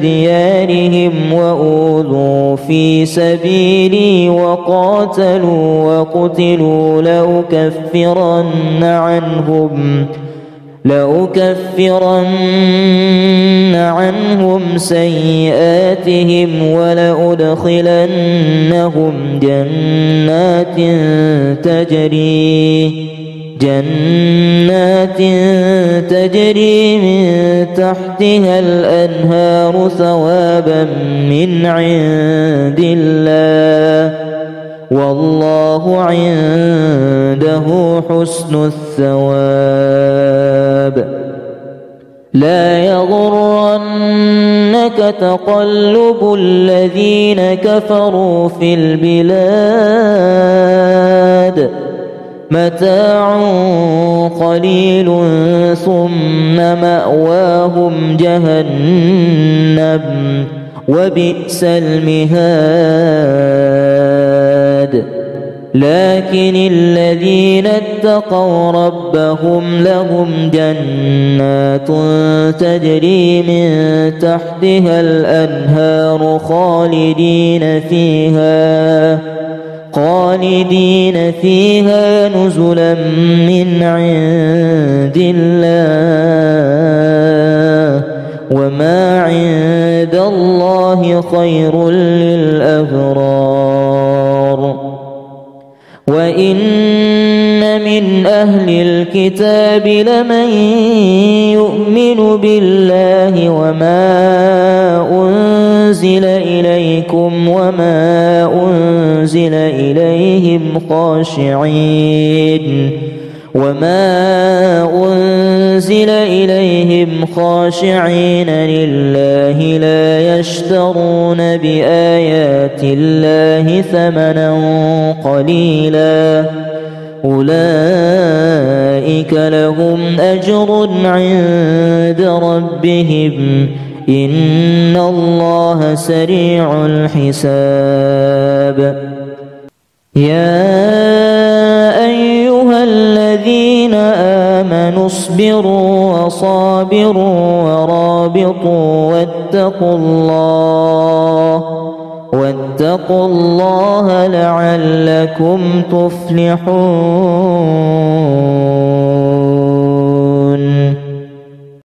ديارهم وأوذوا في سبيلي وقاتلوا وقتلوا لأكفرن عنهم سيئاتهم ولأدخلنهم جنات تجري من تحتها الأنهار ثوابا من عند الله والله عنده حسن الثواب. لا يغرنك تقلب الذين كفروا في البلاد متاع قليل ثم مأواهم جهنم وبئس المهاد. لكن الذين اتقوا ربهم لهم جنات تجري من تحتها الأنهار خالدين فيها نزلا من عند الله وما عند الله خير للأبرار. وإن من أهل الكتاب لمن يؤمن بالله وما أنزل إليكم وما أنزل إليهم خاشعين لله لا يشترون بآيات الله ثمنا قليلا أولئك لهم أجر عند ربهم إن الله سريع الحساب. يا أيها الذين آمنوا اصبروا وصابروا ورابطوا واتقوا الله لعلكم تفلحون.